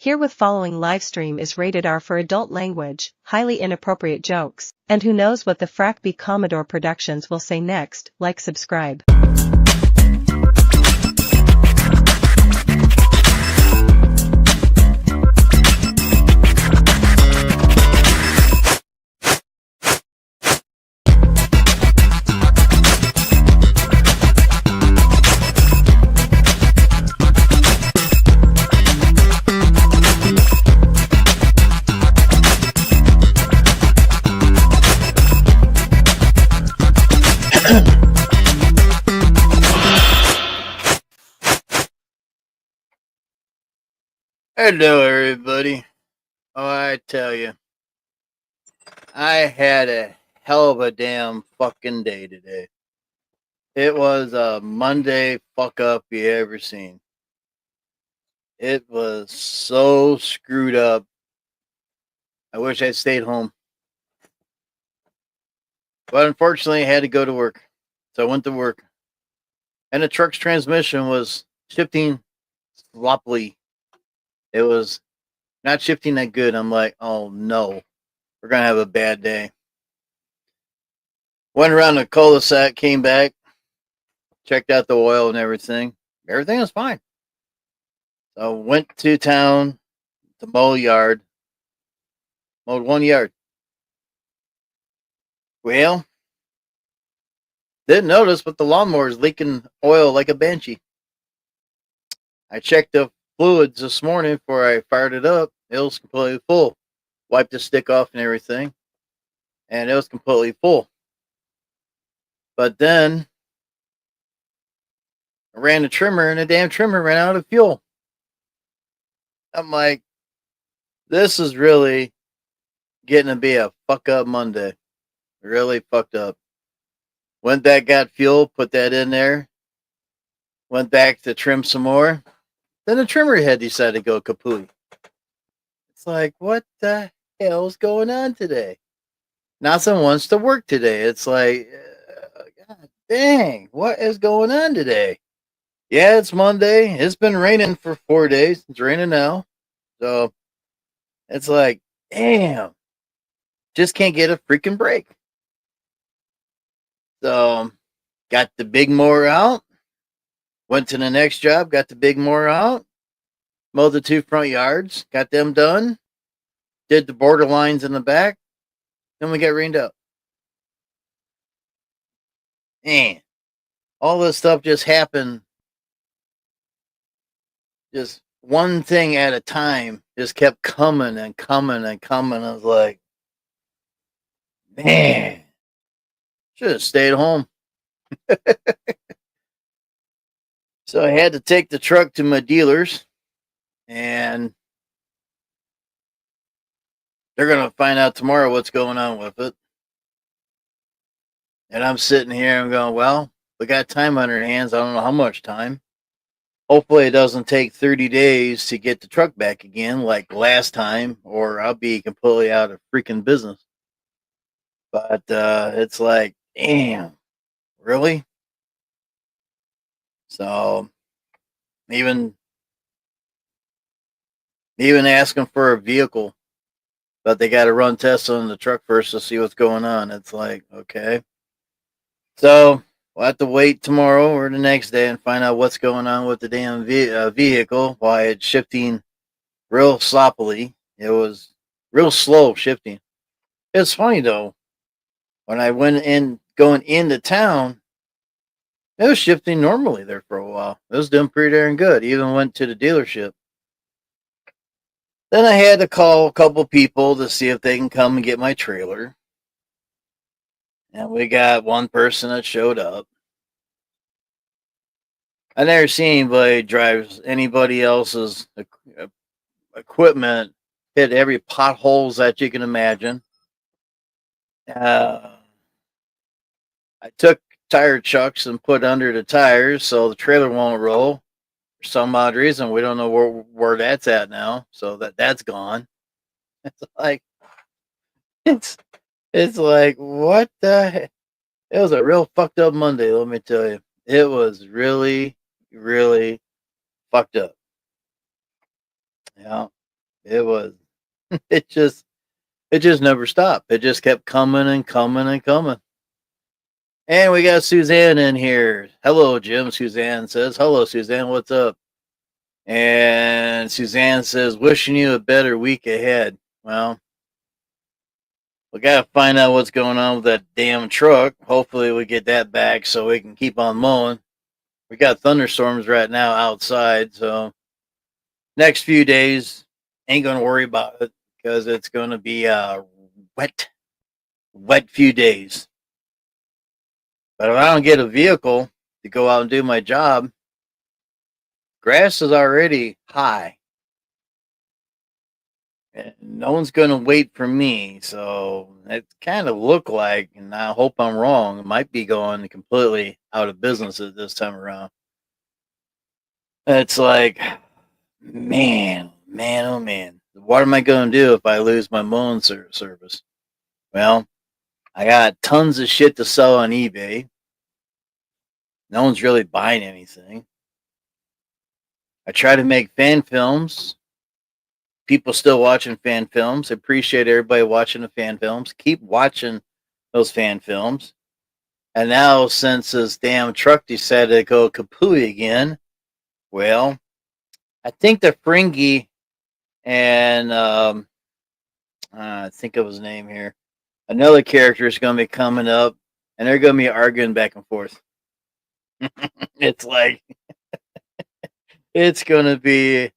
Here with following live stream is rated R for adult language, highly inappropriate jokes, and who knows what the Frack B Commodore Productions will say next. Like, subscribe. Hello, everybody. Oh, I tell you, I had a hell of a damn fucking day today. It was a Monday fuck up you ever seen. It was so screwed up. I wish I'd stayed home. But unfortunately, I had to go to work. So I went to work. And the truck's transmission was shifting sloppily. It was not shifting that good. I'm like, oh no, we're going to have a bad day. Went around the cul-de-sac, came back, checked out the oil and everything. Everything was fine. So went to town to mow yard. Mowed one yard. Well, didn't notice, but the lawnmower is leaking oil like a banshee. I checked the fluids this morning before I fired it up. It was completely full. Wiped the stick off and everything, and it was completely full. But then I ran the trimmer, and the damn trimmer ran out of fuel. I'm like, this is really getting to be a fuck up Monday. Really fucked up. Went back, got fuel, put that in there. Went back to trim some more. Then the trimmer head decided to go kaput. It's like, what the hell's going on today? Nothing wants to work today. It's like, God dang, what is going on today? Yeah, it's Monday. It's been raining for 4 days. It's raining now. So it's like, damn, just can't get a freaking break. So got the big mower out. Went to the next job, got the big mower out. Mowed the 2 front yards, got them done. Did the border lines in the back. Then we got rained out. Man, all this stuff just happened. Just one thing at a time just kept coming and coming and coming. I was like, man, should have stayed home. So I had to take the truck to my dealers, and they're going to find out tomorrow what's going on with it. And I'm sitting here and going, well, we got time on our hands. I don't know how much time. Hopefully it doesn't take 30 days to get the truck back again like last time, or I'll be completely out of freaking business. But it's like, damn, really? So even asking for a vehicle, but they got to run tests on the truck first to see what's going on. It's like, okay. So we'll have to wait tomorrow or the next day and find out what's going on with the damn vehicle, why it's shifting real sloppily. It was real slow shifting. It's funny, though. When I went in, going into town, it was shifting normally there for a while. It was doing pretty darn good. Even went to the dealership. Then I had to call a couple people to see if they can come and get my trailer. And we got one person that showed up. I never seen anybody drive anybody else's equipment, hit every potholes that you can imagine. I took tire chucks and put under the tires so the trailer won't roll. For some odd reason, we don't know where that's at now. So that's gone. It's like it's like, what the heck? It was a real fucked up Monday, let me tell you. It was really, really fucked up. Yeah. It was. It just it just never stopped. It just kept coming and coming and coming. And we got Suzanne in here. Hello, Jim. Suzanne says, "Hello, Suzanne. What's up?" And Suzanne says, "Wishing you a better week ahead." Well, we gotta find out what's going on with that damn truck. Hopefully, we get that back so we can keep on mowing. We got thunderstorms right now outside, so next few days ain't gonna worry about it because it's gonna be wet, wet few days. But if I don't get a vehicle to go out and do my job, grass is already high, and no one's gonna wait for me. So it kind of look like, and I hope I'm wrong, it might be going completely out of business at this time around. It's like, man, oh man, what am I going to do if I lose my mowing service? Well, I got tons of shit to sell on eBay. No one's really buying anything. I try to make fan films. People still watching fan films. I appreciate everybody watching the fan films. Keep watching those fan films. And now, since this damn truck decided to go kapooey again, well, I think the Fringy and I think of his name here. Another character is going to be coming up, and they're going to be arguing back and forth. It's like it's going to be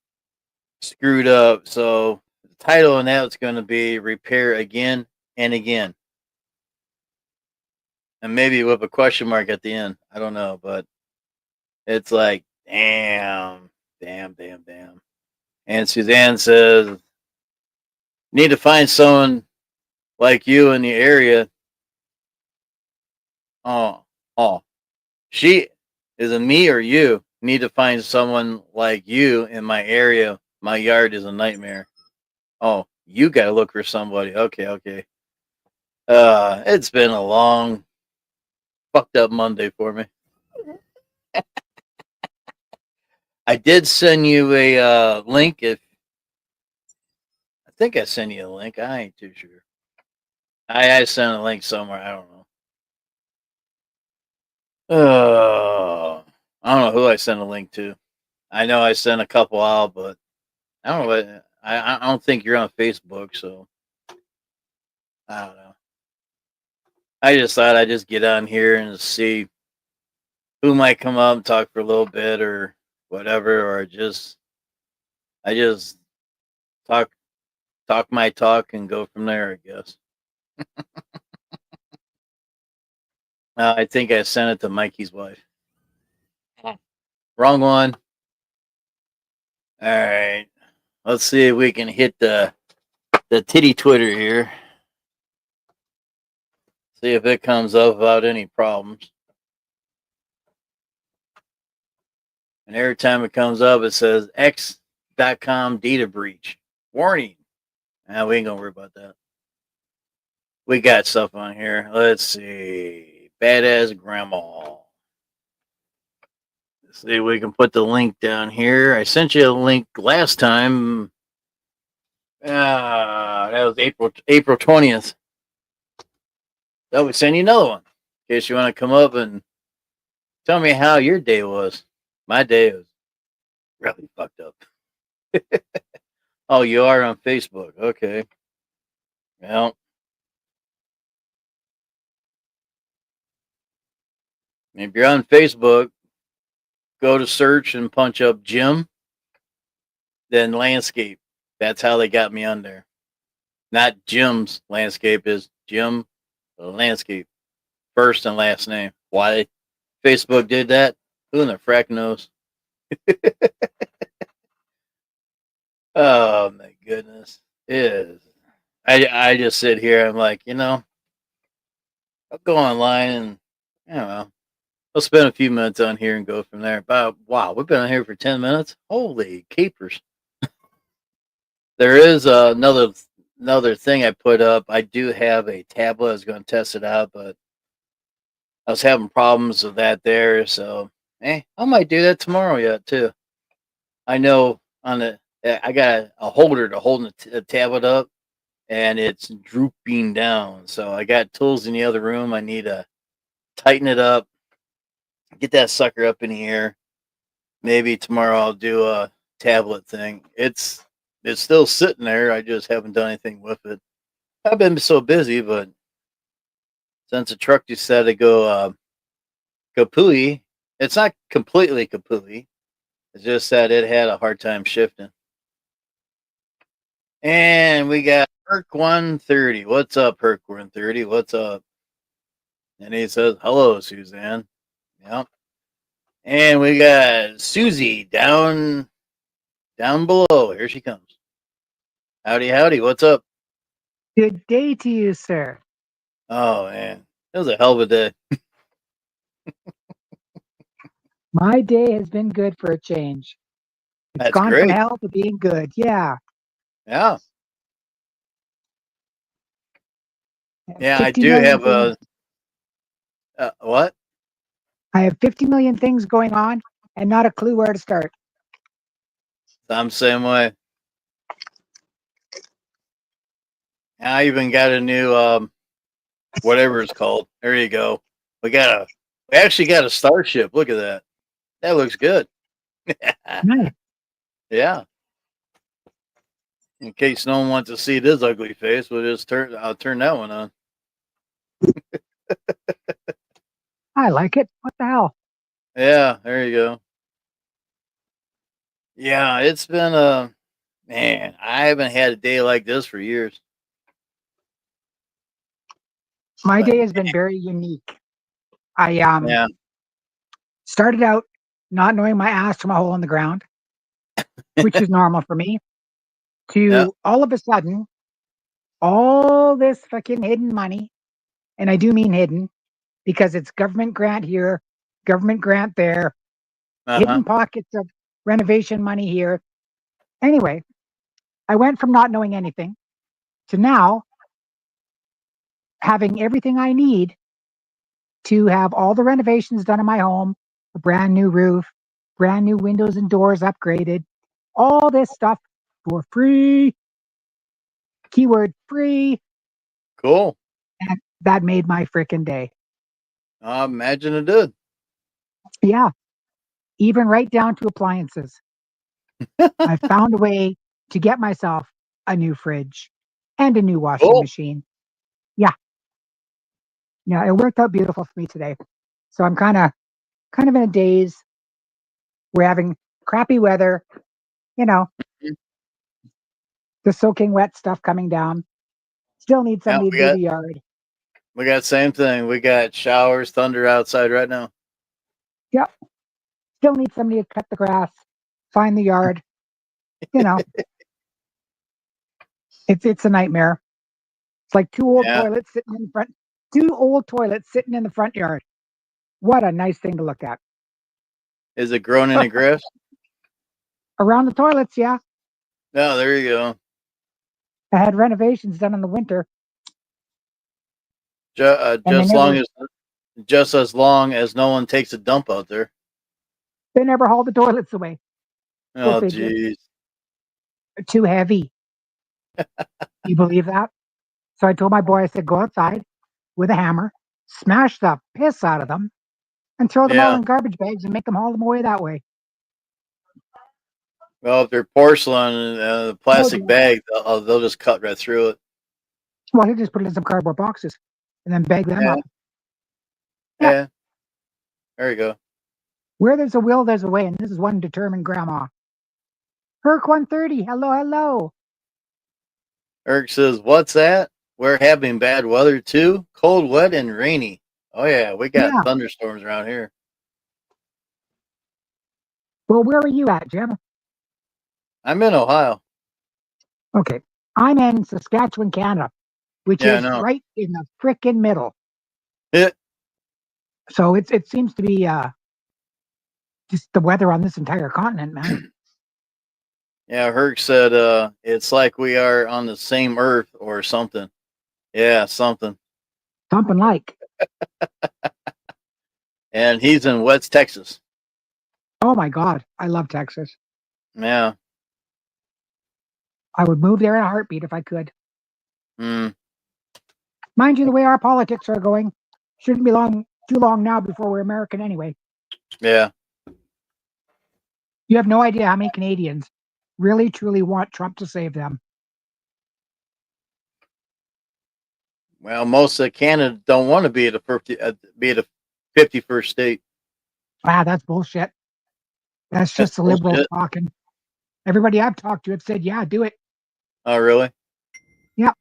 screwed up. So the title on that is going to be "Repair Again and Again," and maybe with a question mark at the end. I don't know, but it's like, damn, damn, damn, damn. And Suzanne says, "Need to find someone like you in the area." Oh, oh, she is it me or you? Need to find someone like you in my area. My yard is a nightmare. Oh, you gotta look for somebody. Okay, okay. It's been a long, fucked up Monday for me. I did send you a link. If I think I sent you a link, I ain't too sure. I sent a link somewhere. I don't know. I don't know who I sent a link to. I know I sent a couple out, but I don't know. I don't think you're on Facebook, so I don't know. I just thought I'd just get on here and see who might come up and talk for a little bit or whatever, or just I just talk talk my talk and go from there. I guess. I think I sent it to Mikey's wife. Wrong one. All right. Let's see if we can hit the titty Twitter here. See if it comes up without any problems. And every time it comes up, it says X.com data breach. Warning. We ain't gonna worry about that. We got stuff on here. Let's see. Badass grandma. Let's see if we can put the link down here. I sent you a link last time. That was April 20th. So we send you another one in case you want to come up and tell me how your day was. My day was really fucked up. Oh, you are on Facebook. Okay. Well, if you're on Facebook, go to search and punch up Jim, then landscape. That's how they got me on there. Not Jim's landscape, is Jim landscape. First and last name. Why Facebook did that? Who in the frack knows? Oh my goodness. It is. I just sit here, I'm like, I'll go online and I don't know. I'll spend a few minutes on here and go from there. But wow, we've been on here for 10 minutes. Holy capers! There is another thing I put up. I do have a tablet. I was going to test it out, but I was having problems with that there. So, I might do that tomorrow yet too. I know on the I got a holder to hold the tablet up, and it's drooping down. So I got tools in the other room. I need to tighten it up, get that sucker up in the air. Maybe tomorrow I'll do a tablet thing. It's still sitting there. I just haven't done anything with it. I've been so busy, but since the truck decided to go kapooey, it's not completely kapooey. It's just that it had a hard time shifting. And we got Herc 130. What's up, Herc 130? What's up? And he says, hello, Suzanne. Yep. And we got Susie down below. Here she comes. Howdy, howdy. What's up? Good day to you, sir. Oh man. It was a hell of a day. My day has been good for a change. It's That's gone from great. hell to being good. Yeah. Yeah. Yeah, I 50 do million have things. a what? I have 50 million things going on and not a clue where to start. I'm the same way. I even got a new whatever it's called. There you go. We actually got a starship. Look at that. That looks good. Nice. Yeah. In case no one wants to see this ugly face, I'll turn that one on. I like it. What the hell? Yeah, there you go. Yeah, it's been man, I haven't had a day like this for years. My But day has been very unique. I yeah. started out not knowing my ass from a hole in the ground, which is normal for me, Yeah. to all of a sudden, all this fucking hidden money, and I do mean hidden because it's government grant here, government grant there, Uh-huh. hidden pockets of renovation money here. Anyway, I went from not knowing anything to now having everything I need to have all the renovations done in my home, a brand new roof, brand new windows and doors upgraded, all this stuff for free. Keyword free. Cool. And that made my freaking day. I imagine it did. Yeah, even right down to appliances. I found a way to get myself a new fridge and a new washing Cool. machine. Yeah, yeah, it worked out beautiful for me today. So I'm kind of in a daze. We're having crappy weather, you know, Mhm. the soaking wet stuff coming down. Still need Yeah, somebody to do the yard. we got same thing. We got showers, thunder outside right now. Yep. Still need somebody to cut the grass, find the yard. You know, it's a nightmare. It's like Yeah. two old toilets sitting in the front yard. What a nice thing to look at. Is it growing in the grass? Around the toilets, yeah. No, there you go. I had renovations done in the winter, and Just as long as no one takes a dump out there. they never hauled the toilets away. Go Oh, figure. jeez. They're too heavy. You believe that? So I told my boy, I said, go outside with a hammer, smash the piss out of them, and throw them all Yeah. in garbage bags and make them haul them away that way. Well, if they're porcelain and Oh, plastic yeah. bag, they'll just cut right through it. Well, he just put it in some cardboard boxes and then bag them Yeah. up. Yeah. Yeah. There you go. Where there's a will, there's a way. And this is one determined grandma. Herc 130. Hello, hello. Eric says, "What's that? We're having bad weather too. Cold, wet, and rainy. Oh yeah, we got Yeah. thunderstorms around here. Well, where are you at, Jim? I'm in Ohio. Okay. I'm in Saskatchewan, Canada, which Yeah, I is know. right in the frickin' middle. It, So it seems to be just the weather on this entire continent, man. yeah, Herc said it's like we are on the same Earth or something. Yeah, something. Something like. And he's in West Texas. Oh my God. I love Texas. Yeah. I would move there in a heartbeat if I could. Mm. Mind you, the way our politics are going, shouldn't be too long now before we're American anyway. Yeah. You have no idea how many Canadians really, truly want Trump to save them. Well, most of Canada don't want to be at a 51st state. Ah, that's bullshit. That's just the liberals talking. Everybody I've talked to have said, yeah, do it. Oh, really? Yep.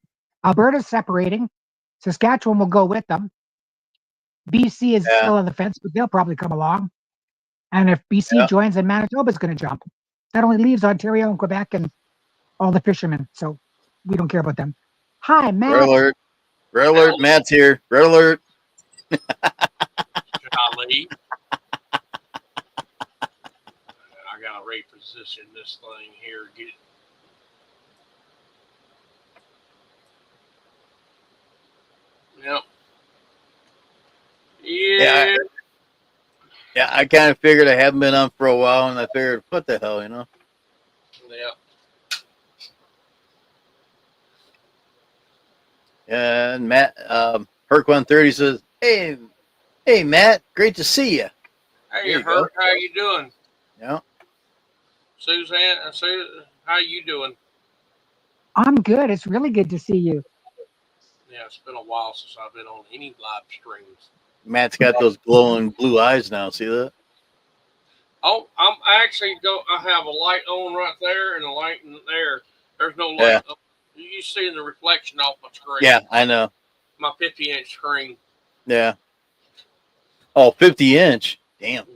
Alberta's separating. Saskatchewan will go with them. BC is still on the fence, but they'll probably come along. And if BC joins, then Manitoba's going to jump. That only leaves Ontario and Quebec and all the fishermen. So we don't care about them. Hi, Matt. Red alert. Red alert. Matt's here. Red alert. Golly. I got to reposition this thing here. Yep. Yeah. Yeah, I kind of figured I haven't been on for a while, and I figured, what the hell, you know? Yeah. And Matt, Herc 130 says, hey, Matt, great to see you. Hey, Herc, how you doing? Yeah. Suzanne, how you doing? I'm good. It's really good to see you. Yeah, it's been a while since I've been on any live streams. Matt's got those glowing blue eyes now. See that? Oh, I have a light on right there and a light in there. There's no light. Yeah. You see the reflection off my screen. Yeah, I know. My 50-inch screen. Yeah. Oh, 50-inch. Damn. Yeah.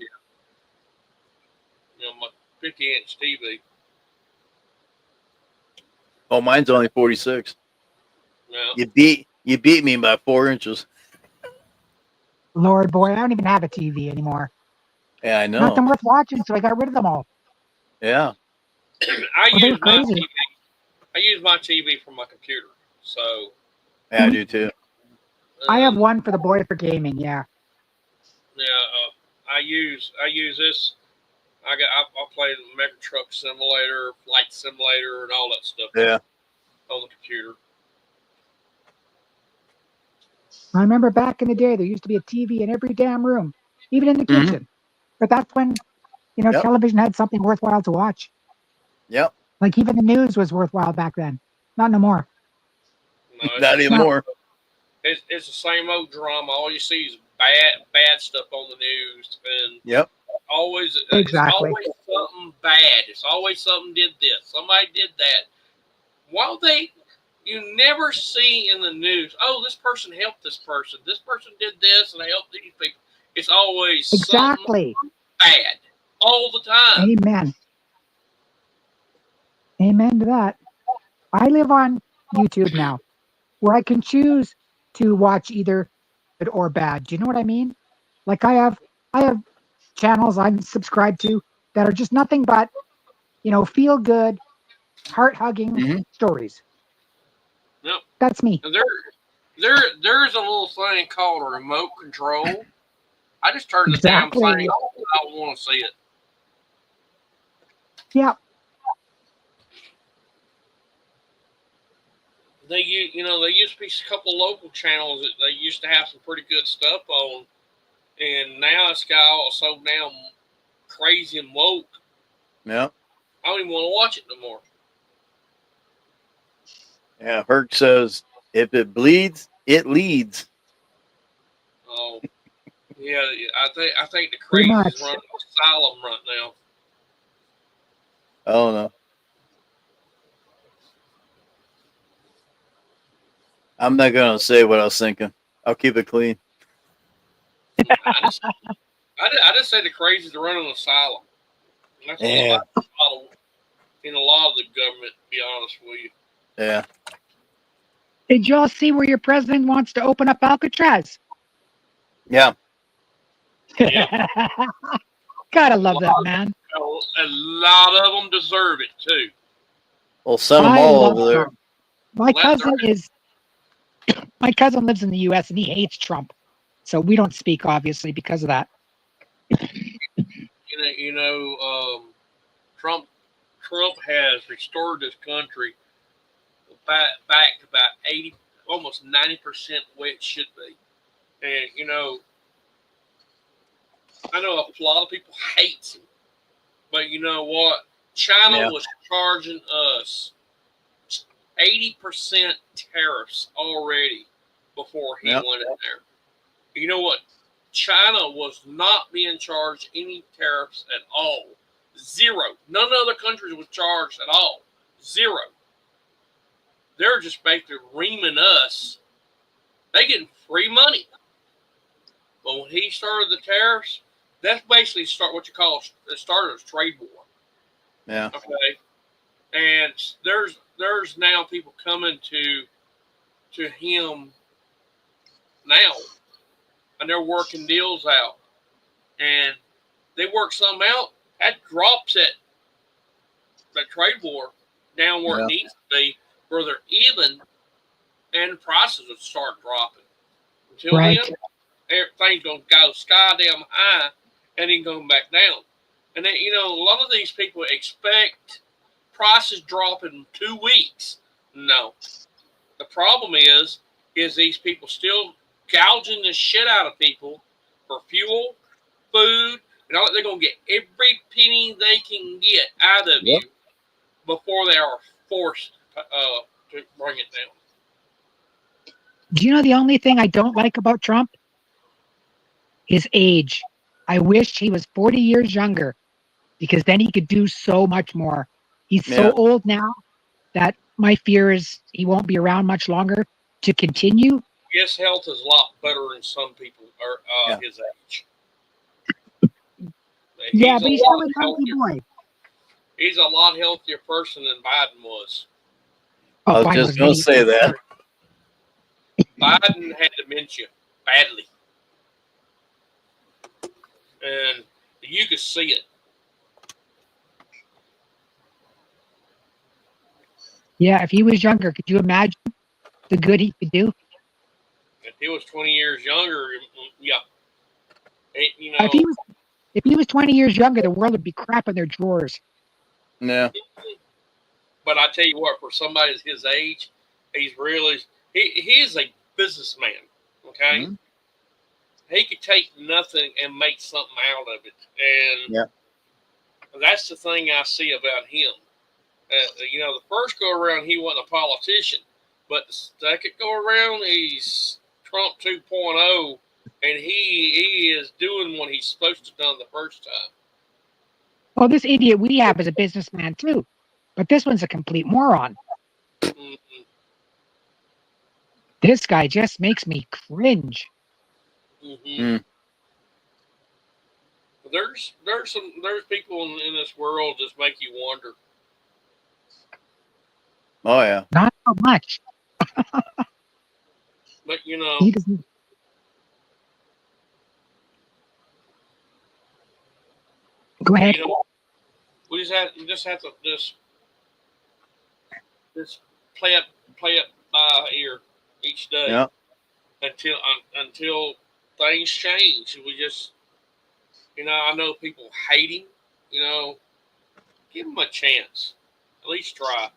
You know, my 50-inch TV. Oh, mine's only 46. Yeah. You beat me by 4 inches. Lord, boy, I don't even have a TV anymore. Yeah, I know. Nothing worth watching, so I got rid of them all. Yeah. I use my TV for my computer, so. Yeah, I do too. I have one for the boy for gaming. Yeah. Yeah, I use this. I play Mega Truck Simulator, Flight Simulator, and all that stuff. Yeah. On the computer. I remember back in the day, there used to be a TV in every damn room, even in the kitchen. But that's when, television had something worthwhile to watch. Yep. Like even the news was worthwhile back then. Not no more. No, not anymore. It's the same old drama. All you see is bad stuff on the news, and exactly. It's always something bad. It's always something did this, somebody did that. You never see in the news, oh, this person helped this person. This person did this and they helped these people. It's always something bad all the time. Amen. Amen to that. I live on YouTube now, where I can choose to watch either good or bad. Do you know what I mean? Like I have channels I'm subscribed to that are just nothing but, feel good, heart hugging stories. Yep. That's me. And there's a little thing called a remote control. I just turn the damn thing off when I don't want to see it. Yeah. There used to be a couple local channels that they used to have some pretty good stuff on, and now it's got all so damn crazy and woke. Yeah. I don't even want to watch it no more. Yeah, Herc says, if it bleeds, it leads. Oh, yeah. I think the crazies run asylum right now. I don't know. I'm not going to say what I was thinking. I'll keep it clean. I just say the crazies are running an asylum. And that's in a lot of the government, to be honest with you. Yeah. Did y'all see where your president wants to open up Alcatraz? Yeah. Gotta love that, man. A lot of them deserve it, too. Well, send them all over there. My cousin lives in the U.S. and he hates Trump. So we don't speak, obviously, because of that. Trump has restored this country back to about 80, almost 90% the way it should be. And I know a lot of people hate him, but you know what? China was charging us 80% tariffs already before he went in there. You know what? China was not being charged any tariffs at all. Zero. None of the other countries was charged at all. Zero. They're just basically reaming us. They getting free money. But when he started the tariffs, that's basically what you call it started as trade war. Yeah. Okay. And there's now people coming to him now, and they're working deals out, and they work something out that drops it, that trade war down where it needs to be, where they're even, and prices would start dropping. Until then, everything's gonna go sky damn high, and then going back down. And then a lot of these people expect prices drop in 2 weeks. No. The problem is these people still gouging the shit out of people for fuel, food, and all that. They're going to get every penny they can get out of you before they are forced to bring it down. Do you know the only thing I don't like about Trump? His age. I wish he was 40 years younger, because then he could do so much more. He's so old now that my fear is he won't be around much longer to continue. His health is a lot better than some people his age. But he's still a healthy boy. He's a lot healthier person than Biden was. I was just going to say that. Biden had dementia badly. And you could see it. Yeah, if he was younger, could you imagine the good he could do? If he was 20 years younger, yeah. If he was 20 years younger, the world would be crap in their drawers. No. But I tell you what, for somebody his age, he's really he is a businessman. Okay, he could take nothing and make something out of it, and that's the thing I see about him. The first go around he wasn't a politician, but the second go around he's Trump 2.0, and he is doing what he's supposed to have done the first time. Well, this idiot we have is a businessman too, but this one's a complete moron. Mm-hmm. This guy just makes me cringe. Mm-hmm. There's people in this world just make you wonder. Oh yeah. Not so much. But he doesn't. Go ahead. We just have to play it by ear each day until things change. We just I know people hate him. Give him a chance. At least try.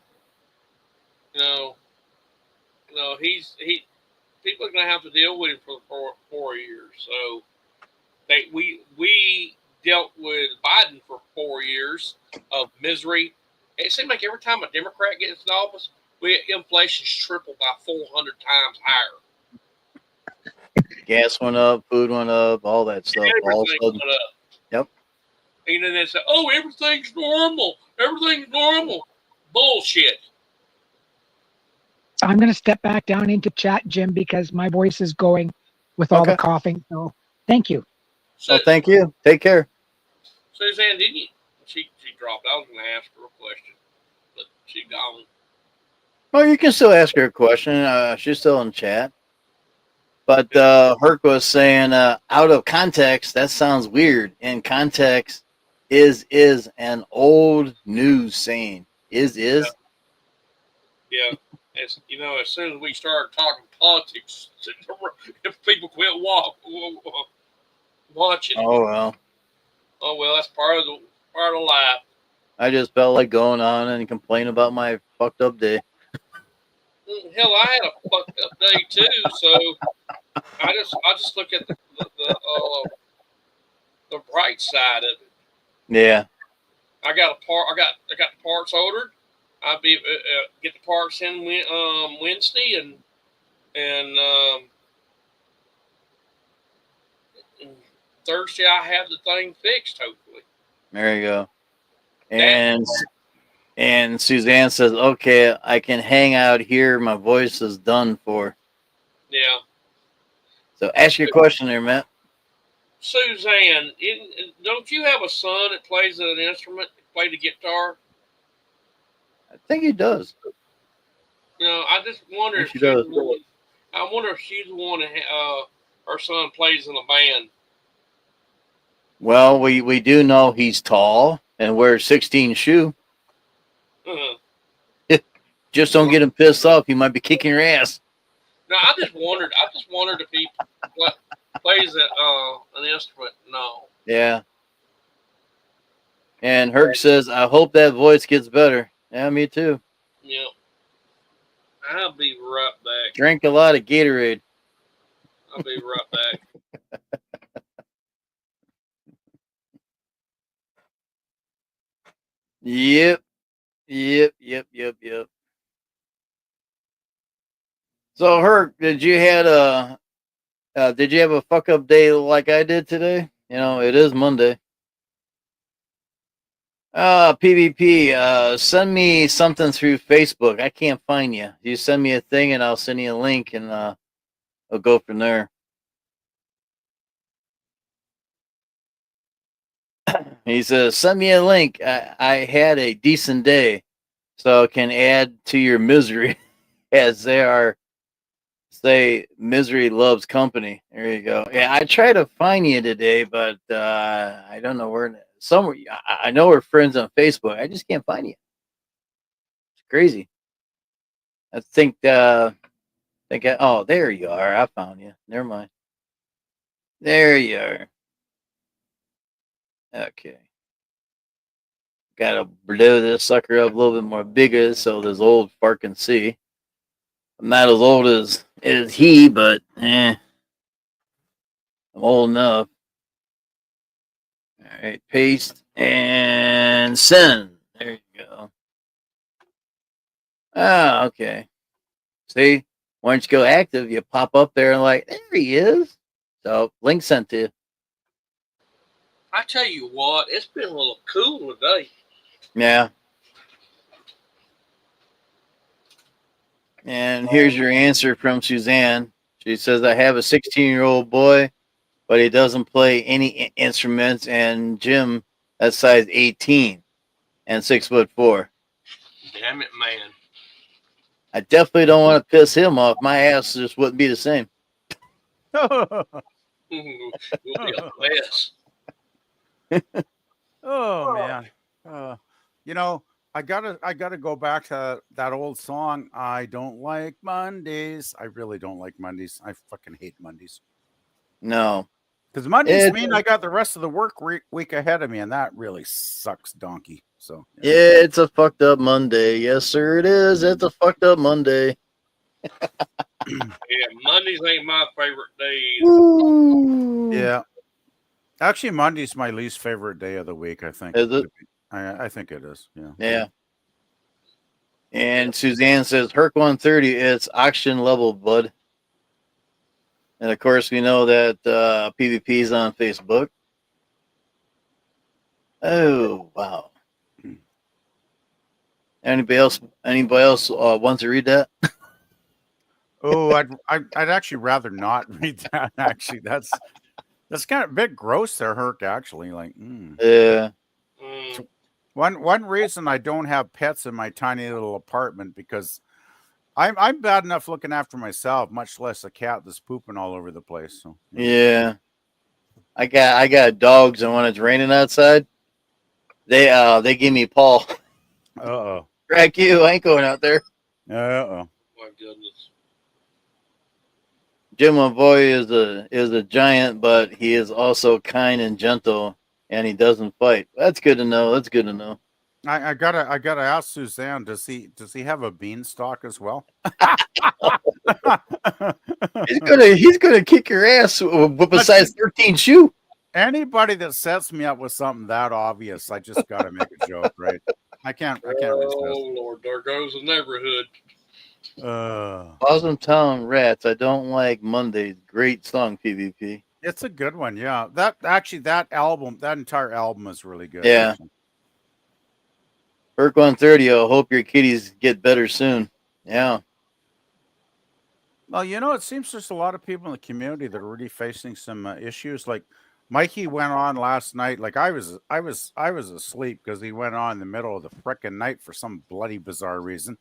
People are gonna have to deal with him for 4 years. So we dealt with Biden for 4 years of misery. It seemed like every time a Democrat gets in office, inflation's tripled by 400 times higher. Gas went up, food went up, all that stuff. Everything went up. Yep. And then they say, "Oh, everything's normal. Everything's normal." Bullshit. I'm going to step back down into chat, Jim, because my voice is going with all the coughing. So, thank you. So, thank you. Take care. Suzanne, didn't you? She dropped. I was going to ask her a question, but she gone. Well, you can still ask her a question. She's still in chat. But Herc was saying, out of context, that sounds weird. In context, is an old news saying. Is. Yeah. As soon as we start talking politics, if people quit watching. Oh well. Oh well, that's part of the life. I just felt like going on and complain about my fucked up day. Hell, I had a fucked up day too, so I just look at the bright side of it. Yeah. I got the parts ordered. I'll be get the parts in Wednesday, and Thursday I have the thing fixed. Hopefully. There you go. That And Suzanne says, "Okay, I can hang out here. My voice is done for." yeah. So ask your question there, Matt. Suzanne, don't you have a son that plays an instrument, play the guitar? I think he does. You know, I just wonder I if think he does. I wonder if she's the one that her son plays in a band. Well, we do know he's tall and wears 16 shoe. Uh-huh. Just don't get him pissed off. He might be kicking your ass. No, I just wondered if he plays an instrument. No. Yeah. And Herc says, "I hope that voice gets better." Yeah, me too. Yeah. I'll be right back. Drink a lot of Gatorade. I'll be right back. Yep. So, Herc, did you have a fuck up day like I did today? You know, it is Monday. PvP, send me something through Facebook. I can't find you. You send me a thing and I'll send you a link and I'll go from there. He says, send me a link. I had a decent day, so can add to your misery as they are say misery loves company. There you go. Yeah, I tried to find you today, but I don't know where. Somewhere I know we're friends on Facebook. I just can't find you. It's crazy. I think oh, there you are. I found you. Never mind. There you are. Okay. Gotta blow this sucker up a little bit more bigger so this old fart can see. I'm not as old as he, but I'm old enough. All right, paste and send. There you go. Ah, okay. See, once you go active, you pop up there and like, there he is. So link sent to you. I tell you what, it's been a little cool today. Yeah. And here's your answer from Suzanne. She says, I have a 16-year-old boy, but he doesn't play any instruments, and Jim, that's size 18 and 6'4". Damn it, man. I definitely don't want to piss him off. My ass just wouldn't be the same. We'll be a mess. Oh man. You know, I gotta go back to that old song. I don't like Mondays. I really don't like Mondays. I fucking hate Mondays. No. Because Mondays mean I got the rest of the work week ahead of me, and that really sucks donkey. So yeah, it's a fucked up Monday. Yes, sir, it is. It's a fucked up Monday. Yeah, Mondays ain't my favorite day either. Yeah. Actually, Monday's my least favorite day of the week, I think. Is it? I think it is. Yeah. Yeah. And Suzanne says, Herc 130, it's auction level, bud. And of course, we know that PvP is on Facebook. Oh, wow. Anybody else wants to read that? Oh, I'd actually rather not read that. Actually, that's kind of a bit gross there, Herc. Actually, like, yeah. Mm. One reason I don't have pets in my tiny little apartment because I'm bad enough looking after myself, much less a cat that's pooping all over the place. So yeah, I got dogs, and when it's raining outside, they give me Paul. Uh-oh. Crack you! I ain't going out there. Uh-oh. My goodness. Jim Lavoie is a giant, but he is also kind and gentle, and he doesn't fight. That's good to know. I gotta ask Suzanne, does he have a beanstalk as well? He's gonna kick your ass with a size 13 shoe. Anybody that sets me up with something that obvious, I just gotta make a joke, right? I can't resist. Oh Lord, there goes the neighborhood. Awesome Town Rats. I don't like Mondays. Great song, PvP. It's a good one, yeah. That entire album is really good. Yeah. Actually. Perk 130. I hope your kitties get better soon. Yeah. Well, it seems there's a lot of people in the community that are really facing some issues. Like Mikey went on last night. Like I was asleep because he went on in the middle of the frickin' night for some bloody bizarre reason.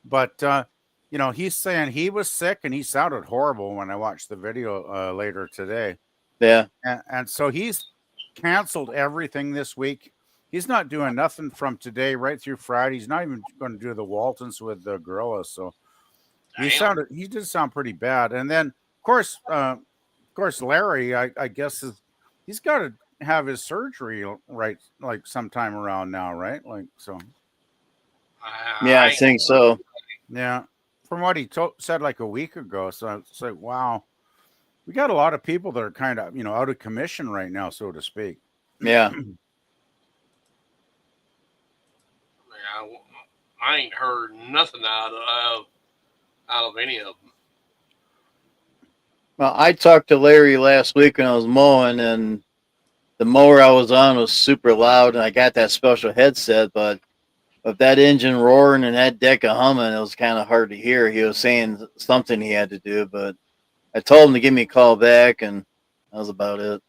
But he's saying he was sick and he sounded horrible when I watched the video later today. Yeah. And so he's canceled everything this week. He's not doing nothing from today right through Friday. He's not even going to do the Waltons with the Gorillas. So he did sound pretty bad. And then of course, Larry, I guess he's got to have his surgery right, like sometime around now, right? Like so. Yeah, I think so. Yeah, from what he said like a week ago. So it's like, wow, we got a lot of people that are kind of out of commission right now, so to speak. Yeah. I ain't heard nothing out of any of them. Well, I talked to Larry last week when I was mowing, and the mower I was on was super loud, and I got that special headset, but with that engine roaring and that deck of humming, it was kind of hard to hear. He was saying something he had to do, but I told him to give me a call back, and that was about it.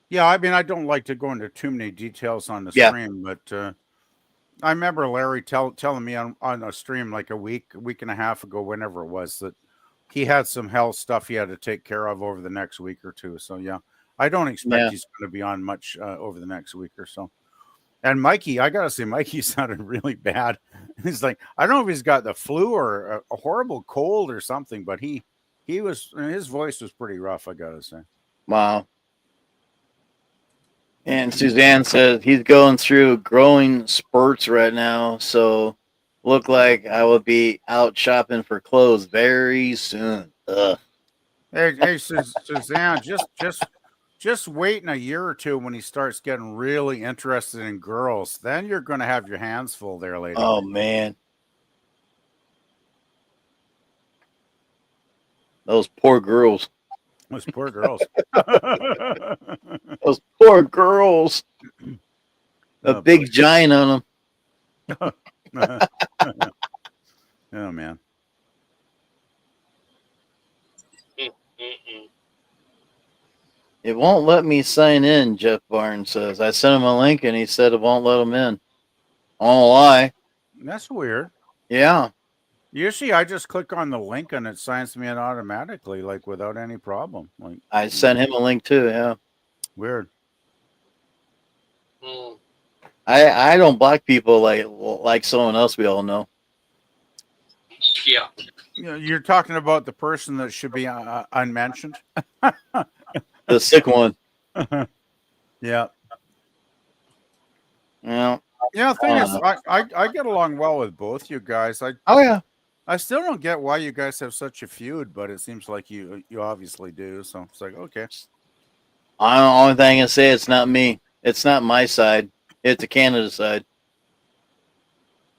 Yeah, I mean, I don't like to go into too many details on the stream, but I remember Larry telling me on a stream like a week and a half ago, whenever it was, that he had some health stuff he had to take care of over the next week or two. So, yeah, I don't expect he's going to be on much over the next week or so. And Mikey, I got to say, Mikey sounded really bad. He's like, I don't know if he's got the flu or a horrible cold or something, but his voice was pretty rough, I got to say. Wow. And Suzanne says he's going through growing spurts right now, so look like I will be out shopping for clothes very soon. Ugh. Hey, Suzanne, just wait in a year or two when he starts getting really interested in girls. Then you're going to have your hands full there, lady. Oh, man. Those poor girls. Those poor girls. Those poor girls. A big giant on them. Oh, man. It won't let me sign in, Jeff Barnes says. I sent him a link and he said it won't let him in. I won't lie. That's weird. Yeah. Usually I just click on the link and it signs me in automatically, like without any problem. Like I sent him a link too, yeah. Weird. I don't block people like someone else we all know. Yeah. You're talking about the person that should be unmentioned? The sick one. Yeah. Yeah. Yeah, the thing is, I get along well with both you guys. I still don't get why you guys have such a feud, but it seems like you obviously do. So it's like, okay. Only thing I can say, it's not me. It's not my side. It's the Canada side.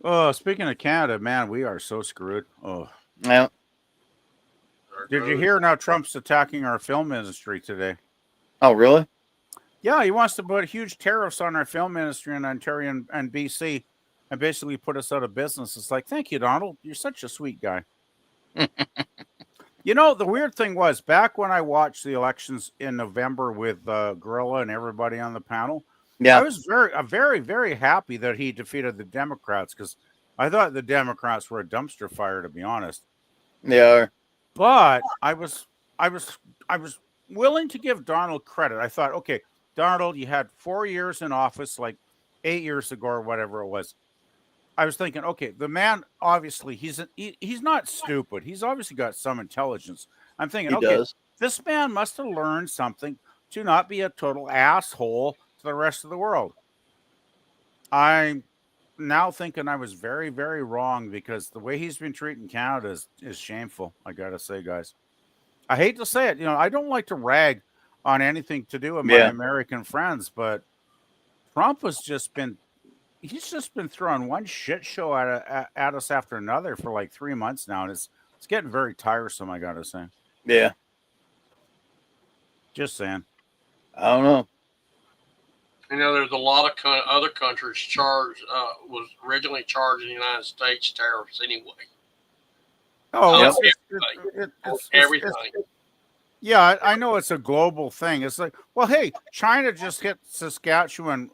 Oh, speaking of Canada, man, we are so screwed. Oh. Yeah. Did you hear now Trump's attacking our film industry today? Oh, really? Yeah, he wants to put huge tariffs on our film industry in Ontario and BC and basically put us out of business. It's like, thank you, Donald. You're such a sweet guy. The weird thing was, back when I watched the elections in November with Gorilla and everybody on the panel, I was very, very happy that he defeated the Democrats, because I thought the Democrats were a dumpster fire, to be honest. They are. But I was willing to give Donald credit. I thought, okay, Donald, you had 4 years in office, like 8 years ago or whatever it was. I was thinking, okay, the man, obviously, he's not stupid. He's obviously got some intelligence. I'm thinking, this man must have learned something to not be a total asshole to the rest of the world. I'm now thinking I was very, very wrong because the way he's been treating Canada is shameful. I gotta say, guys. I hate to say it. I don't like to rag on anything to do with my American friends, but Trump has just been he's just been throwing one shit show at us after another for like 3 months now, and it's getting very tiresome. I gotta say. Yeah. Just saying. I don't know. There's a lot of other countries was originally charging the United States tariffs anyway. Oh, everything. Yeah, I know it's a global thing. It's like, well, hey, China just hit Saskatchewan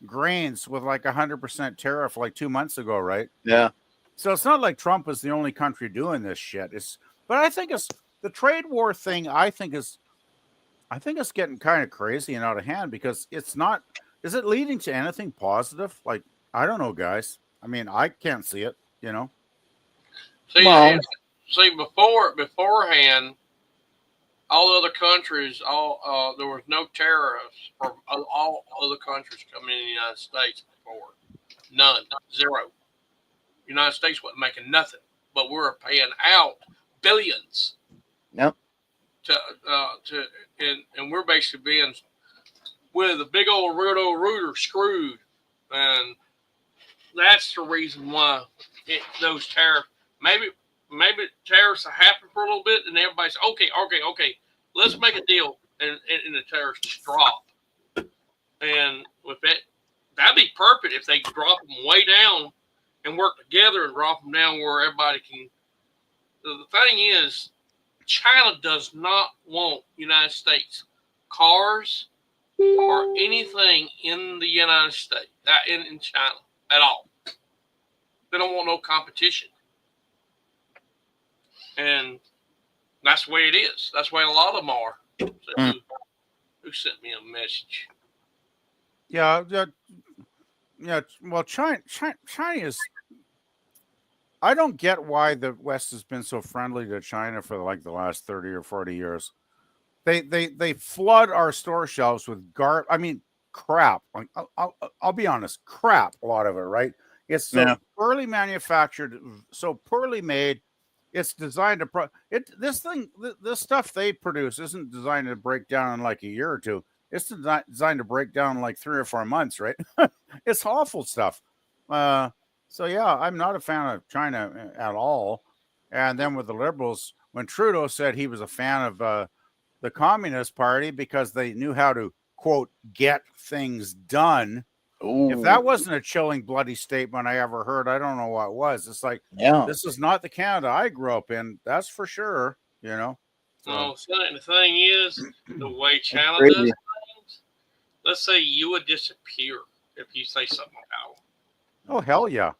grains with like 100% tariff like 2 months ago, right? Yeah. So it's not like Trump is the only country doing this shit. But I think it's the trade war thing. I think it's getting kind of crazy and out of hand because it's not. Is it leading to anything positive? Like, I don't know, guys. I mean, I can't see it. See, beforehand, all the other countries, there was no tariffs for all other countries coming in the United States before. None, zero. United States wasn't making nothing, but we were paying out billions. Yep. And we're basically being with a big old rooter screwed, and that's the reason why those tariffs maybe tariffs have happened for a little bit, and everybody's okay, let's make a deal, and the tariffs just drop. And with that'd be perfect if they drop them way down and work together and drop them down where everybody can. The thing is, China does not want United States cars or anything in the United States, in China at all. They don't want no competition. And that's the way it is. That's the way a lot of them are. So who sent me a message? Yeah. Well, China is. I don't get why the West has been so friendly to China for like the last 30 or 40 years. They flood our store shelves with crap. Like, I'll be honest, crap. A lot of it, right? It's so poorly manufactured, so poorly made. It's designed to this stuff they produce isn't designed to break down in like a year or two. It's designed to break down in like 3 or 4 months, right? It's awful stuff. So yeah, I'm not a fan of China at all. And then with the liberals, when Trudeau said he was a fan of the Communist Party because they knew how to, quote, get things done. Ooh. If that wasn't a chilling, bloody statement I ever heard, I don't know what was. It's like, this is not the Canada I grew up in. That's for sure, So. Oh, the thing is, the way China does things, let's say you would disappear if you say something about them. Oh, hell yeah.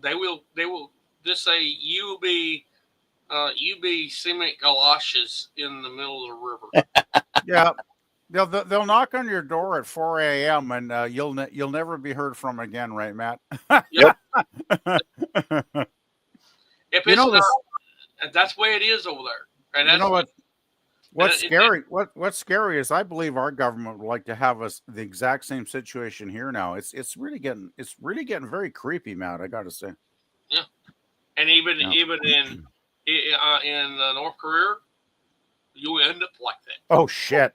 They will just say you be cement galoshes in the middle of the river. Yeah. They'll knock on your door at 4 a.m. and you'll never be heard from again, right, Matt? Yep. If it's that's the way it is over there. And that's what's scary. What's scary is I believe our government would like to have us the exact same situation here now. It's really getting very creepy, Matt. I got to say. Yeah, and even in North Korea, you end up like that. Oh shit.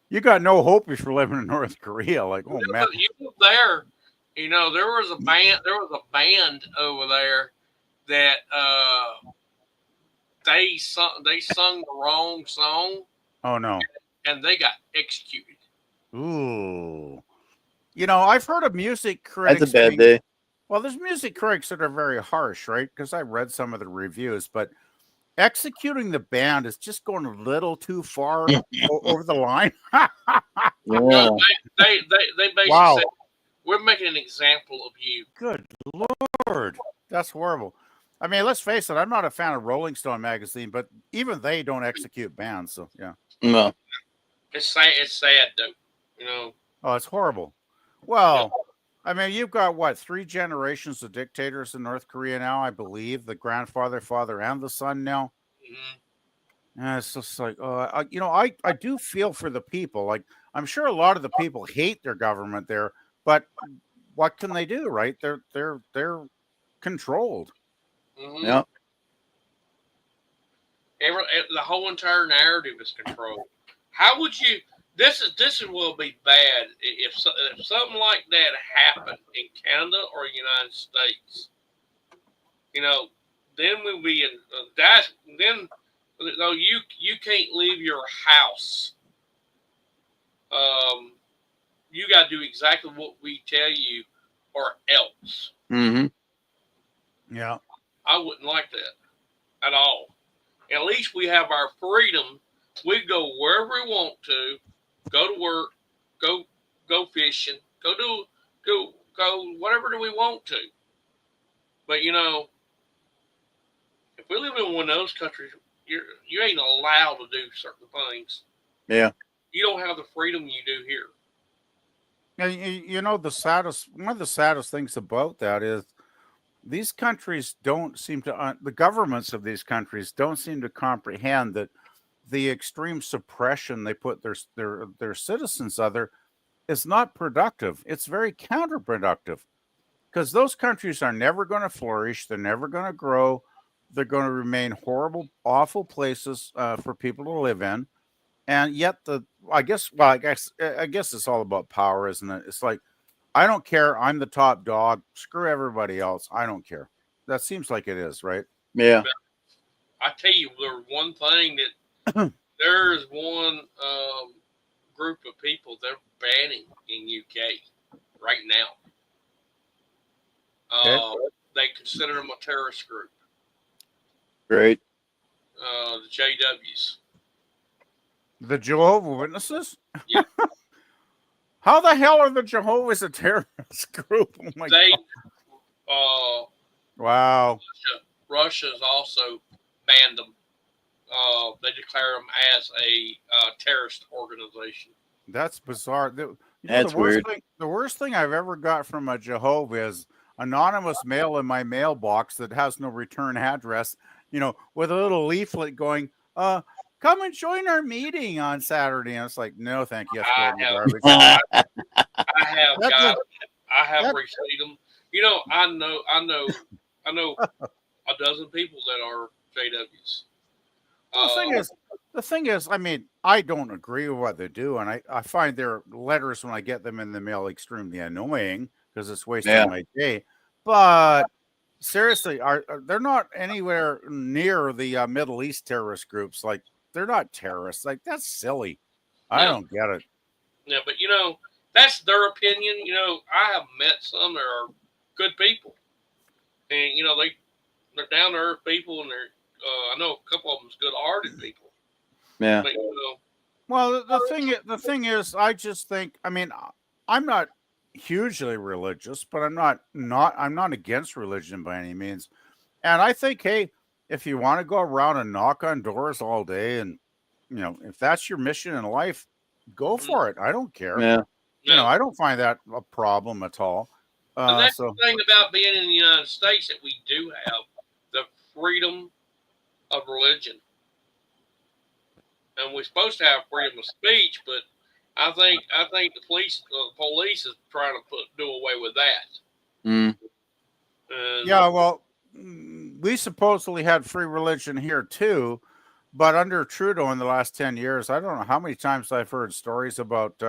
You got no hope if you're living in North Korea. Like, oh man, you live there. There was a band over there that they sung the wrong song. Oh no! And they got executed. Ooh, I've heard of music critics. That's a bad day. Well, there's music critics that are very harsh, right? Because I read some of the reviews, but executing the band is just going a little too far over the line. No, they basically said, we're making an example of you. Good Lord. That's horrible. I mean, let's face it, I'm not a fan of Rolling Stone magazine, but even they don't execute bands, so yeah. No. It's sad though, Oh, it's horrible. Well, I mean, you've got 3 generations of dictators in North Korea now, I believe. The grandfather, father, and the son now. Mm-hmm. And it's just like, I do feel for the people. Like, I'm sure a lot of the people hate their government there, but what can they do, right? They're controlled. Mm-hmm. Yeah. The whole entire narrative is controlled. How would you? This will be bad if something like that happened in Canada or the United States. Then we'll be in that. Then, though, you can't leave your house. You got to do exactly what we tell you, or else. Mm-hmm. Yeah. I wouldn't like that at all. At least we have our freedom. We go wherever we want to, go to work, go fishing, go whatever do we want to. But if we live in one of those countries, you ain't allowed to do certain things. Yeah. You don't have the freedom you do here. And one of the saddest things about that is these countries don't seem to, the governments of these countries don't seem to comprehend that the extreme suppression they put their citizens under is not productive. It's very counterproductive, because those countries are never going to flourish. They're never going to grow. They're going to remain horrible, awful places for people to live in. And yet I guess it's all about power, isn't it? It's like, I don't care. I'm the top dog. Screw everybody else. I don't care. That seems like it is, right? Yeah. I tell you, there's one thing that there's one group of people they're banning in UK right now. They consider them a terrorist group. Great. The JWs. The Jehovah's Witnesses? Yeah. How the hell are the Jehovah's a terrorist group? Oh my God. Wow. Russia's also banned them. They declare them as a terrorist organization. That's bizarre. That's weird. The worst thing I've ever got from a Jehovah is anonymous mail in my mailbox that has no return address, with a little leaflet going, come and join our meeting on Saturday. And it's like, no, thank you. I have received them. I know a dozen people that are JWs. The thing is, I mean, I don't agree with what they do, and I find their letters when I get them in the mail extremely annoying because it's wasting my day. But seriously, they're not anywhere near the Middle East terrorist groups. Like, they're not terrorists. Like, that's silly. I don't get it. Yeah, but that's their opinion. I have met some that are good people, and they're down to earth people, and they're I know a couple of them's good-hearted people. Yeah. But, well, the thing is, I just think, I mean, I'm not hugely religious, but I'm not against religion by any means. And I think, hey, if you want to go around and knock on doors all day, and if that's your mission in life, go for it. I don't care. Yeah. I don't find that a problem at all. And that's the thing about being in the United States, that we do have the freedom of religion, and we're supposed to have freedom of speech. But I think the police is trying to do away with that. Mm. Yeah, well, we supposedly had free religion here too, but under Trudeau in the last 10 years, I don't know how many times I've heard stories about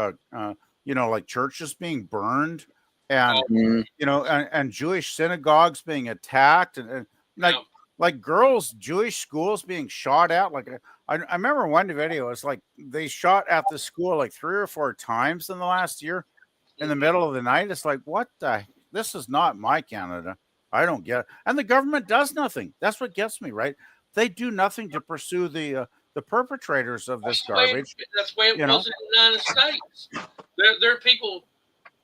like churches being burned, and and Jewish synagogues being attacked, and like girls' Jewish schools being shot at. Like, I remember one video, it's like they shot at the school like 3 or 4 times in the last year in the middle of the night. It's like, this is not my Canada. I don't get it. And the government does nothing. That's what gets me, right? They do nothing to pursue the perpetrators of this garbage. That's the way it was in the United States. There are people.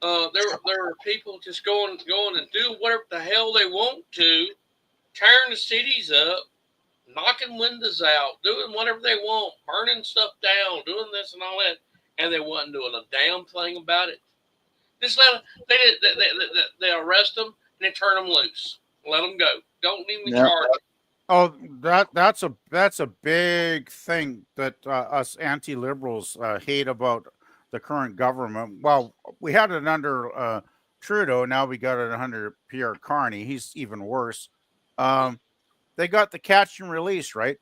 There are people just going and do whatever the hell they want to, tearing the cities up, knocking windows out, doing whatever they want, burning stuff down, doing this and all that, and they wasn't doing a damn thing about it. Just let them, they arrest them and they turn them loose, let them go. Don't even charge them. Oh, that's a big thing that us anti-liberals hate about the current government. Well, we had it under Trudeau. Now we got it under Pierre Carney. He's even worse. They got the catch and release, right?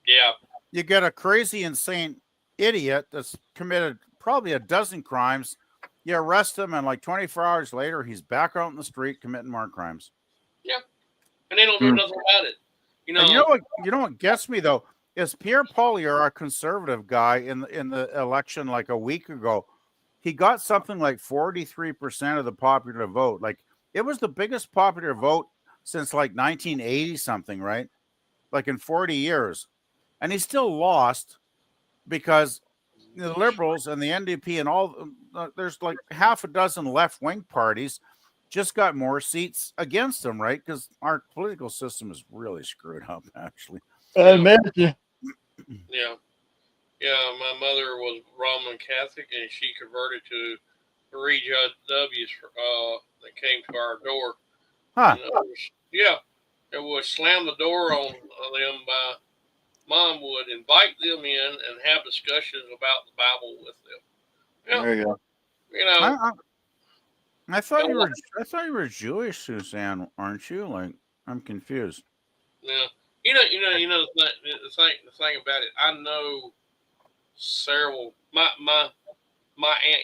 Yeah. You get a crazy, insane idiot that's committed probably a dozen crimes. You arrest him, and like 24 hours later, he's back out in the street committing more crimes. Yeah, and they don't do nothing about it. And you know what gets me though is Pierre Poilievre, a conservative guy, in the election like a week ago, he got something like 43% of the popular vote. Like it was the biggest popular vote since like 1980 something, right? Like in 40 years, and he still lost because the Liberals and the NDP and all there's like half a dozen left-wing parties just got more seats against them, right? Because our political system is really screwed up, actually. I imagine. Yeah. Yeah, my mother was Roman Catholic, and she converted to 3 Judge W's that came to our door. Huh. It would slam the door on them by Mom would invite them in and have discussions about the Bible with them. Yeah. There you go. You know, I thought you were Jewish, Suzanne, aren't you? Like, I'm confused. yeah. The thing about it, I know several. My aunt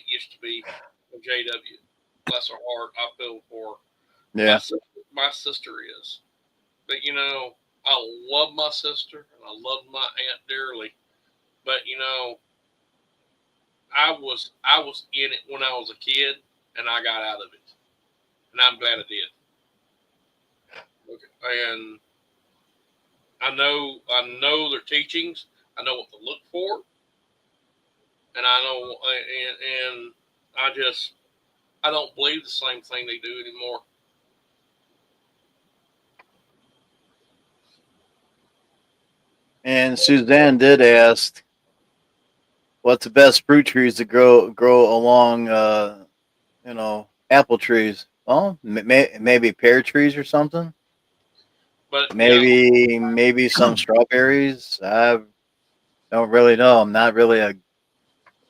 used to be a JW. Bless her heart, I feel for her. Yeah. My sister is, but I love my sister and I love my aunt dearly. But I was in it when I was a kid, and I got out of it, and I'm glad I did. Okay. And I know their teachings. I know what to look for, and I know, and I don't believe the same thing they do anymore. And Suzanne did ask, "What's the best fruit trees to grow along, apple trees?" Well, maybe pear trees or something. But Maybe some strawberries. I don't really know. I'm not really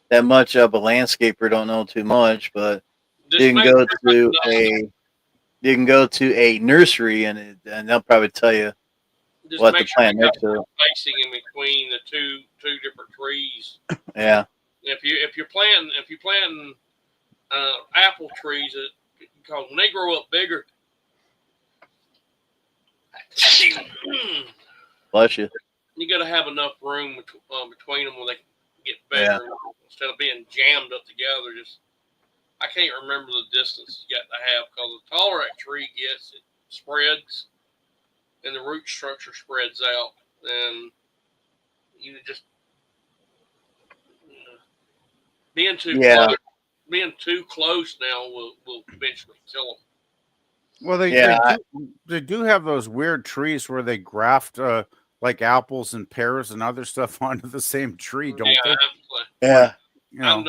that much of a landscaper. Don't know too much, but you can go to a nursery and they'll probably tell you what to plant next to it. Spacing in between the two different trees. Yeah. If you're planting apple trees, because when they grow up bigger, Bless you. You got to have enough room between them when they get better, instead of being jammed up together. I can't remember the distance you got to have, because the taller that tree gets, it spreads, and the root structure spreads out, and being too close now will eventually kill them. Well, they do have those weird trees where they graft like apples and pears and other stuff onto the same tree, don't they? Yeah. I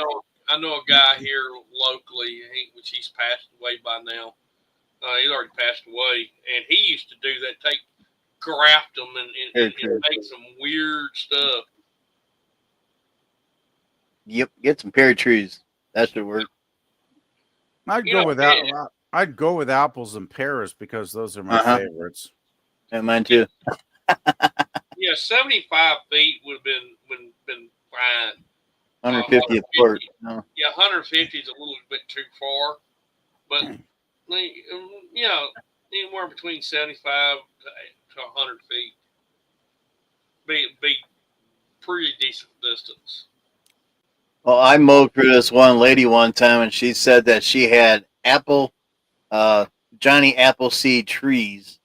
know a guy here locally, which he's passed away by now. He's already passed away, and he used to do that. Graft them and make some weird stuff. Yep, get some pear trees. That should work. I'd go with that. I'd go with apples and pears because those are my favorites. And mine too. 75 feet would have been fine. 150 at court. No. Yeah, 150 is a little bit too far, but anywhere between 75 to 100 feet be pretty decent distance. Well, I mowed for this one lady one time, and she said that she had Johnny Appleseed trees,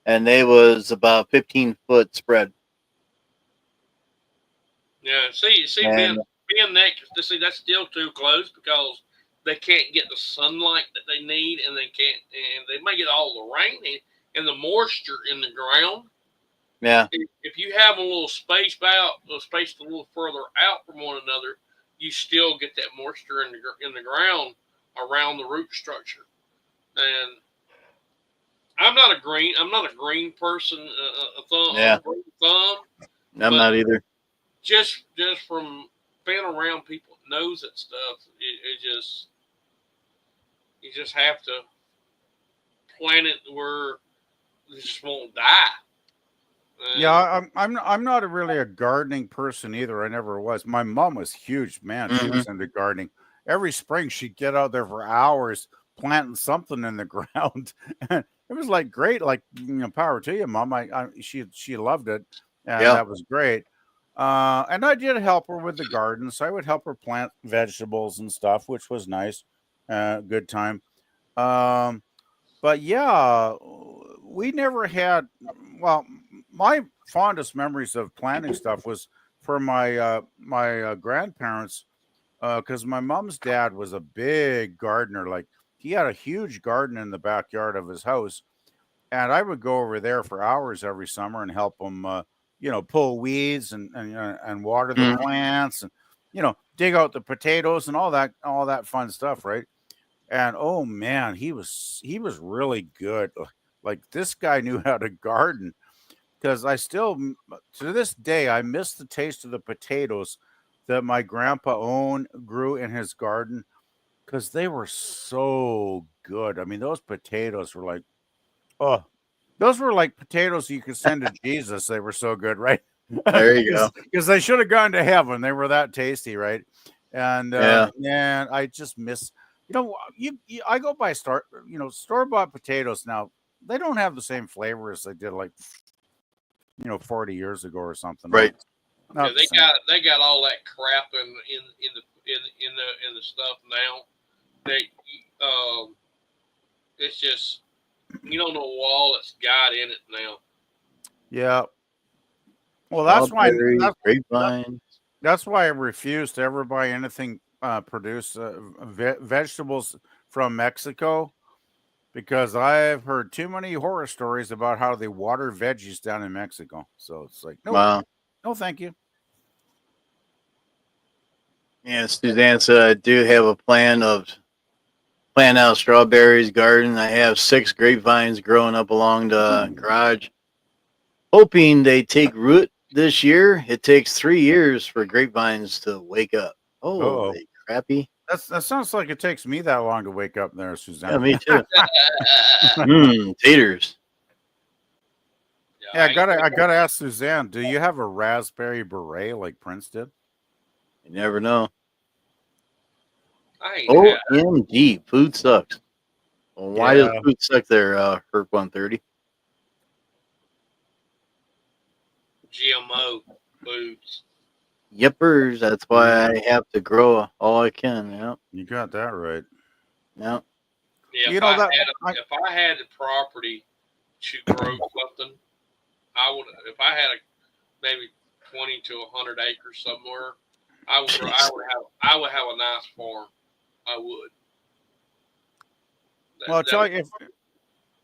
and they was about 15-foot spread. Yeah, being that, that's still too close, because they can't get the sunlight that they need, and they might get all the rain and the moisture in the ground. Yeah. If you have a little spaced a little further out from one another, you still get that moisture in the ground around the root structure. And I'm not a green person. Green thumb. I'm not either. Just from being around people that knows that stuff, it just You just have to plant it where it just won't die. Yeah, I'm not really a gardening person either. I never was. My mom was huge, man. She was into gardening. Every spring she'd get out there for hours planting something in the ground. It was like great, like power to you, Mom. She loved it, and that was great. And I did help her with the garden, so I would help her plant vegetables and stuff, which was nice. Good time. But yeah, we never had. Well, my fondest memories of planting stuff was for my grandparents, because my mom's dad was a big gardener. Like he had a huge garden in the backyard of his house, and I would go over there for hours every summer and help him, pull weeds and water the plants and dig out the potatoes and all that fun stuff, right? And oh man, he was really good. Like this guy knew how to garden, because I still to this day I miss the taste of the potatoes that my grandpa grew in his garden, because they were so good. I mean, those potatoes were like, oh, those were like potatoes you could send to Jesus. They were so good, right? There you go. Because they should have gone to heaven. They were that tasty, right? And man, I just miss. I go by store bought potatoes now. They don't have the same flavor as they did like 40 years ago or something. Right. Yeah, they got all that crap in the stuff now. It's just you don't know all it's got in it now. Yeah. Well, that's why I refuse to ever buy anything produced vegetables from Mexico, because I've heard too many horror stories about how they water veggies down in Mexico. So it's like, no, thank you. Yeah, Suzanne said I do have a plan of planting out strawberries garden. I have 6 grapevines growing up along the garage, hoping they take root this year. It takes 3 years for grapevines to wake up. Oh, they crappy. That sounds like it takes me that long to wake up there, Suzanne. Yeah, me too. Taters. Yeah, I gotta ask Suzanne, do you have a raspberry beret like Prince did? You never know. OMG, food sucks. Well, why does food suck there, Herc 130? GMO foods. Yippers, that's why I have to grow all I can. Yeah, you got that right. Yeah. Yeah, if I had the property to grow something, I would. If I had maybe 20 to 100 acres somewhere, I would have a nice farm. I would. Well,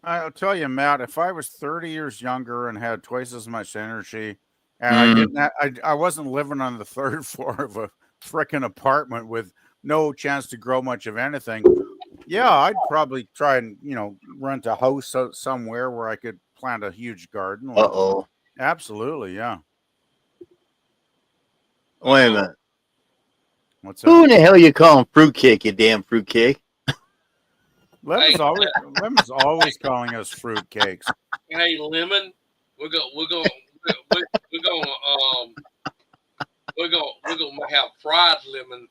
I'll tell you, Matt, if I was 30 years younger and had twice as much energy, and I wasn't living on the 3rd floor of a frickin' apartment with no chance to grow much of anything, yeah, I'd probably try and rent a house somewhere where I could plant a huge garden. Absolutely, yeah. Wait a minute. What's that? Who in the hell you calling fruitcake? You damn fruitcake. Lemon's always calling us fruitcakes. Hey, Lemon, we're gonna have fried lemon.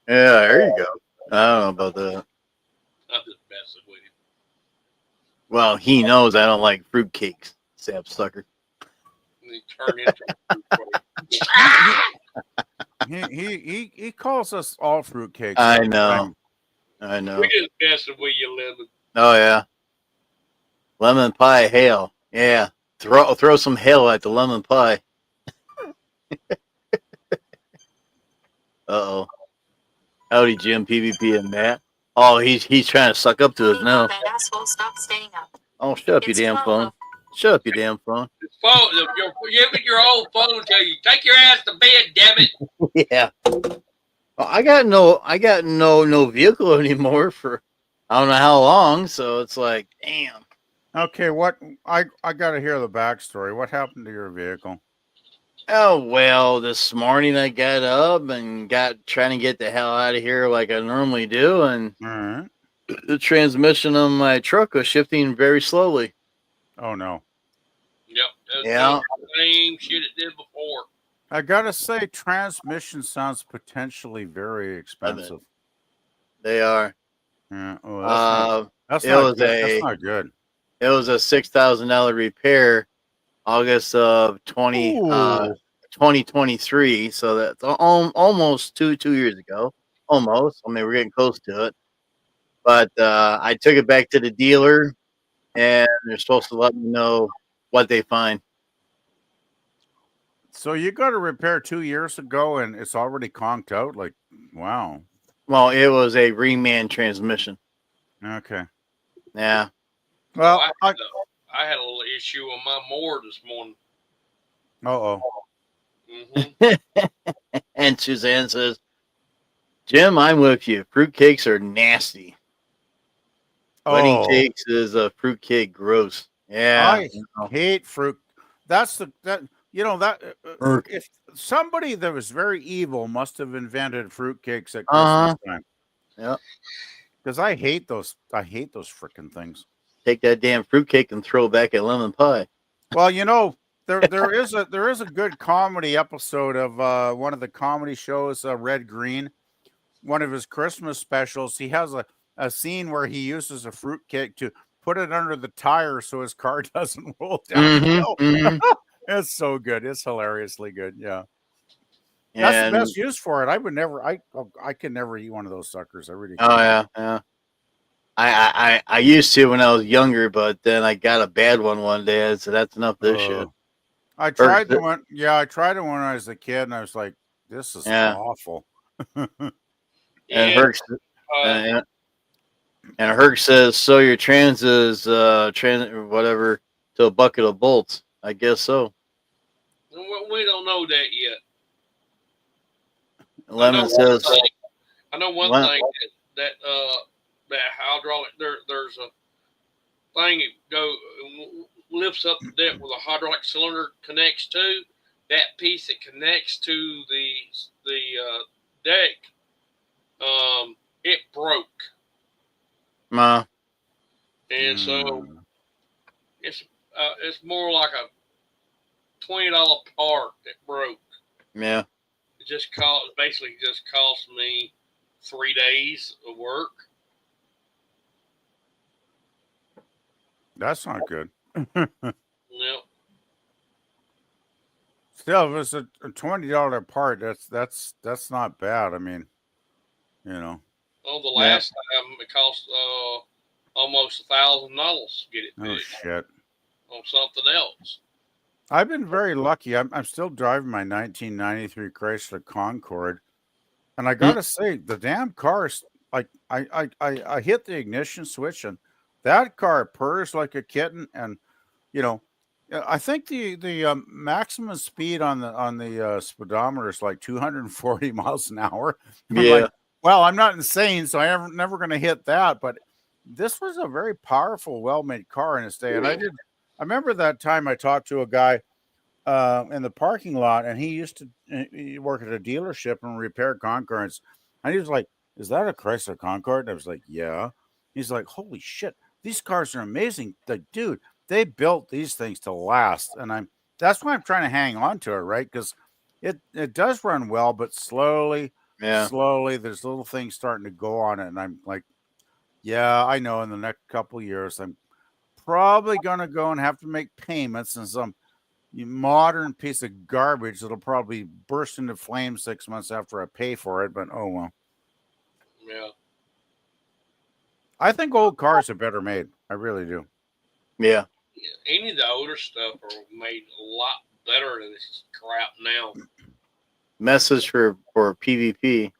Yeah, there you go. I don't know about that. I'm just messing with him. Well, he knows I don't like fruitcakes, sap sucker. And he turned into a fruitcake. He calls us all fruitcakes. I know. We're just messing with you, Lemon. Oh yeah. Lemon pie hail. Yeah. Throw some hail at the lemon pie. Uh-oh. Howdy, Jim, PvP, and Matt. Oh, he's trying to suck up to us now. That asshole, stop staying up. Oh, shut up, you damn phone. Shut up, you damn phone. Your old phone tell you, take your ass to bed, damn it. Yeah. Well, I got no vehicle anymore for I don't know how long, so it's like, damn. Okay, I got to hear the backstory. What happened to your vehicle? Oh, well, this morning I got up and trying to get the hell out of here like I normally do, and the transmission on my truck was shifting very slowly. Oh no. Yep. It Yeah. doing the same shit it did before. I gotta say, transmission sounds potentially very expensive. They are. Yeah. Oh, that's not. That's It not was good. That's not good. It was a $6,000 repair, August of 2023. So that's almost two years ago. Almost. I mean, we're getting close to it. But I took it back to the dealer, and they're supposed to let me know what they find. So you got a repair 2 years ago, and it's already conked out. Like, wow. Well, it was a reman transmission. Okay. Yeah. Well, I had a little issue on my mower this morning. And Suzanne says, Jim, I'm with you. Fruitcakes are nasty. Wedding cakes is a fruitcake gross. Yeah. I hate fruit. That's that if somebody that was very evil must have invented fruitcakes at Christmas time. Yeah. Because I hate those freaking things. Take that damn fruitcake and throw it back at lemon pie. Well, there is a good comedy episode of one of the comedy shows, Red Green, one of his Christmas specials. He has a scene where he uses a fruitcake to put it under the tire so his car doesn't roll downhill. It's so good. It's hilariously good. Yeah. That's the best use for it. I would never. I can never eat one of those suckers. I really. Can't. Yeah. I used to when I was younger, but then I got a bad one day. I said, "That's enough of this shit." I tried the one. Yeah, I tried it when I was a kid, and I was like, "This is awful." And Herc says, "So your trans is whatever to a bucket of bolts." I guess so. We don't know that yet. Lemon says, I know one thing that hydraulic there's a thing that lifts up the deck where the hydraulic cylinder connects to. That piece that connects to the deck, it broke. And so it's more like a $20 part that broke. Yeah. It just cost me 3 days of work. That's not good. Yep. Still, if it's a $20 part, that's not bad. I mean, Well, the last time it cost almost $1,000 to get it fixed. Oh shit! On something else. I've been very lucky. I'm still driving my 1993 Chrysler Concorde, and I gotta say, the damn car's like I hit the ignition switch, and that car purrs like a kitten. And I think the maximum speed on the speedometer is like 240 miles an hour. Yeah. Well, I'm not insane, so I'm never going to hit that. But this was a very powerful, well-made car in its day. And I remember that time I talked to a guy in the parking lot, and he used to work at a dealership and repair Concords. And he was like, "Is that a Chrysler Concorde?" And I was like, "Yeah." He's like, "Holy shit, these cars are amazing." Like, dude, they built these things to last. And that's why I'm trying to hang on to it, right? Because it does run well, but slowly, there's little things starting to go on it. And I'm like, yeah, I know in the next couple of years, I'm probably going to go and have to make payments on some modern piece of garbage that'll probably burst into flames 6 months after I pay for it. But oh well. Yeah. I think old cars are better made. I really do. Yeah. Any of the older stuff are made a lot better than this crap now. Message for PvP.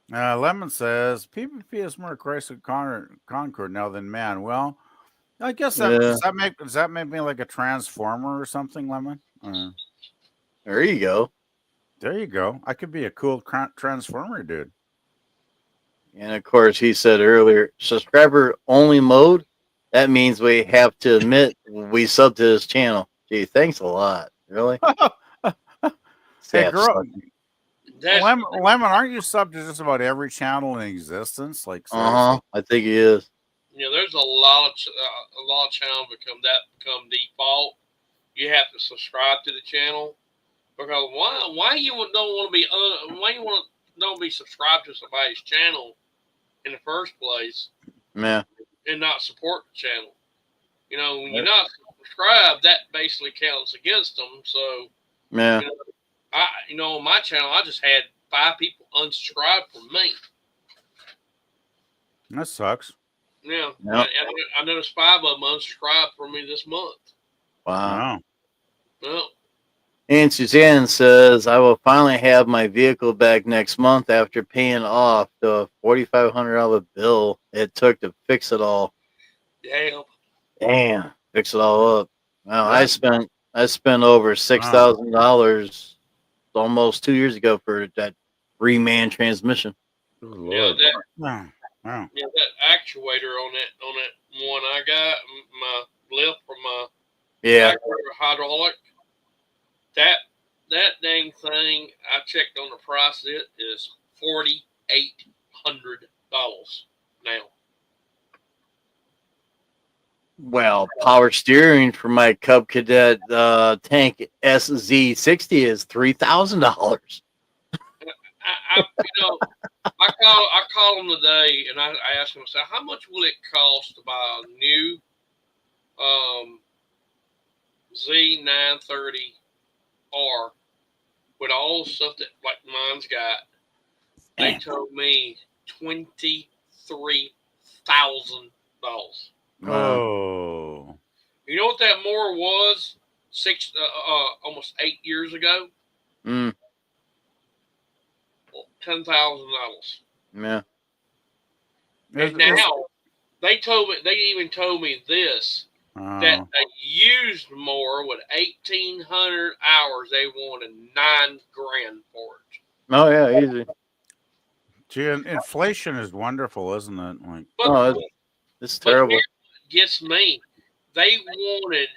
Lemon says PvP is more Chrysler Concorde now than man. Well, I guess does that make me like a transformer or something, Lemon? There you go. There you go. I could be a cool transformer dude. And of course, he said earlier, subscriber only mode. That means we have to admit we sub to this channel. Gee, thanks a lot. Really? Hey, girl. Lemon, aren't you sub to just about every channel in existence? Like, I think he is. There's a lot of channels become default. You have to subscribe to the channel because why you don't be subscribed to somebody's channel in the first place? Yeah. And not support the channel. When you're not subscribed, that basically counts against them. So yeah. On my channel, I just had 5 people unsubscribe from me. That sucks. Yeah, yep. I noticed 5 of them unsubscribed from me this month. Wow. Well, and Suzanne says, I will finally have my vehicle back next month after paying off the $4,500 bill it took to fix it all. Damn, fix it all up. Wow, I spent over $6,000 almost 2 years ago for that 3-man transmission. That actuator on that one I got, my lift from my hydraulic. That dang thing, I checked on the price. It is $4,800 now. Well, power steering for my Cub Cadet tank SZ60 is $3,000. I call them today and I asked them, I said, how much will it cost to buy a new Z930R with all the stuff that like mine's got? They told me $23,000. Oh. You know what that mower was almost 8 years ago? $10,000. Yeah. And now they even told me this, that a used mower with 1,800 hours, they wanted $9,000 for it. Oh yeah, easy. Gee, inflation is wonderful, isn't it? Like, it's terrible. But gets me. They wanted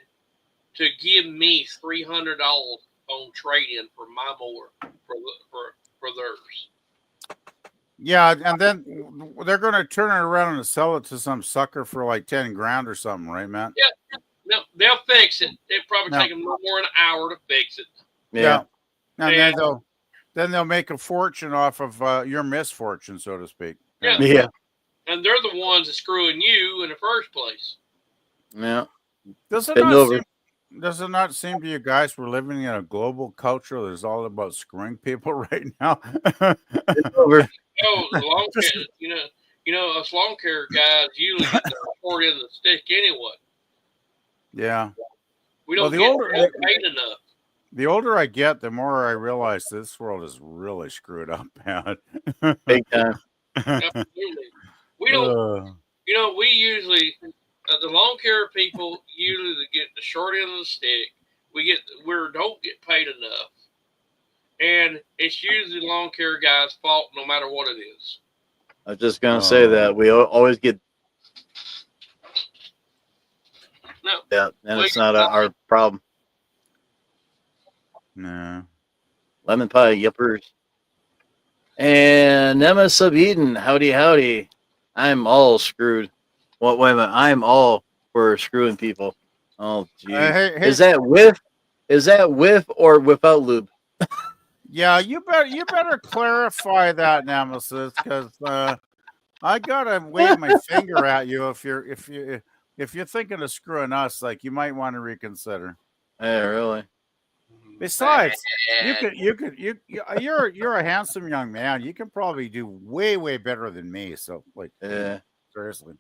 to give me $300 on trade-in for my mower for theirs. Yeah, and then they're going to turn it around and sell it to some sucker for like $10,000 or something, right, Matt? Yeah, no, they'll fix it. They'll probably take them no more than an hour to fix it. Yeah. And then they'll make a fortune off of your misfortune, so to speak. Yeah. And they're the ones that screwing you in the first place. Yeah. Does it not seem to you guys we're living in a global culture that's all about screwing people right now? It's over. Lawn care, us lawn care guys usually get the short end of the stick anyway. Yeah. We don't get paid enough. The older I get, the more I realize this world is really screwed up, man. Big time. Absolutely. We don't. We usually the lawn care people usually get the short end of the stick. We don't get paid enough, and it's usually the lawn care guy's fault, no matter what it is. I was just gonna say that we always get. No. Yeah, and it's not our problem. No. Lemon pie, yippers. And Emma Sub Eden, howdy. I'm all screwed. Wait a minute. I'm all for screwing people. Oh, gee. Is that with or without lube? Yeah, you better clarify that, Nemesis, because I gotta wave my finger at you if you're thinking of screwing us. Like, you might want to reconsider. Yeah, really. Besides, you're a handsome young man. You can probably do way better than me. So, like, seriously.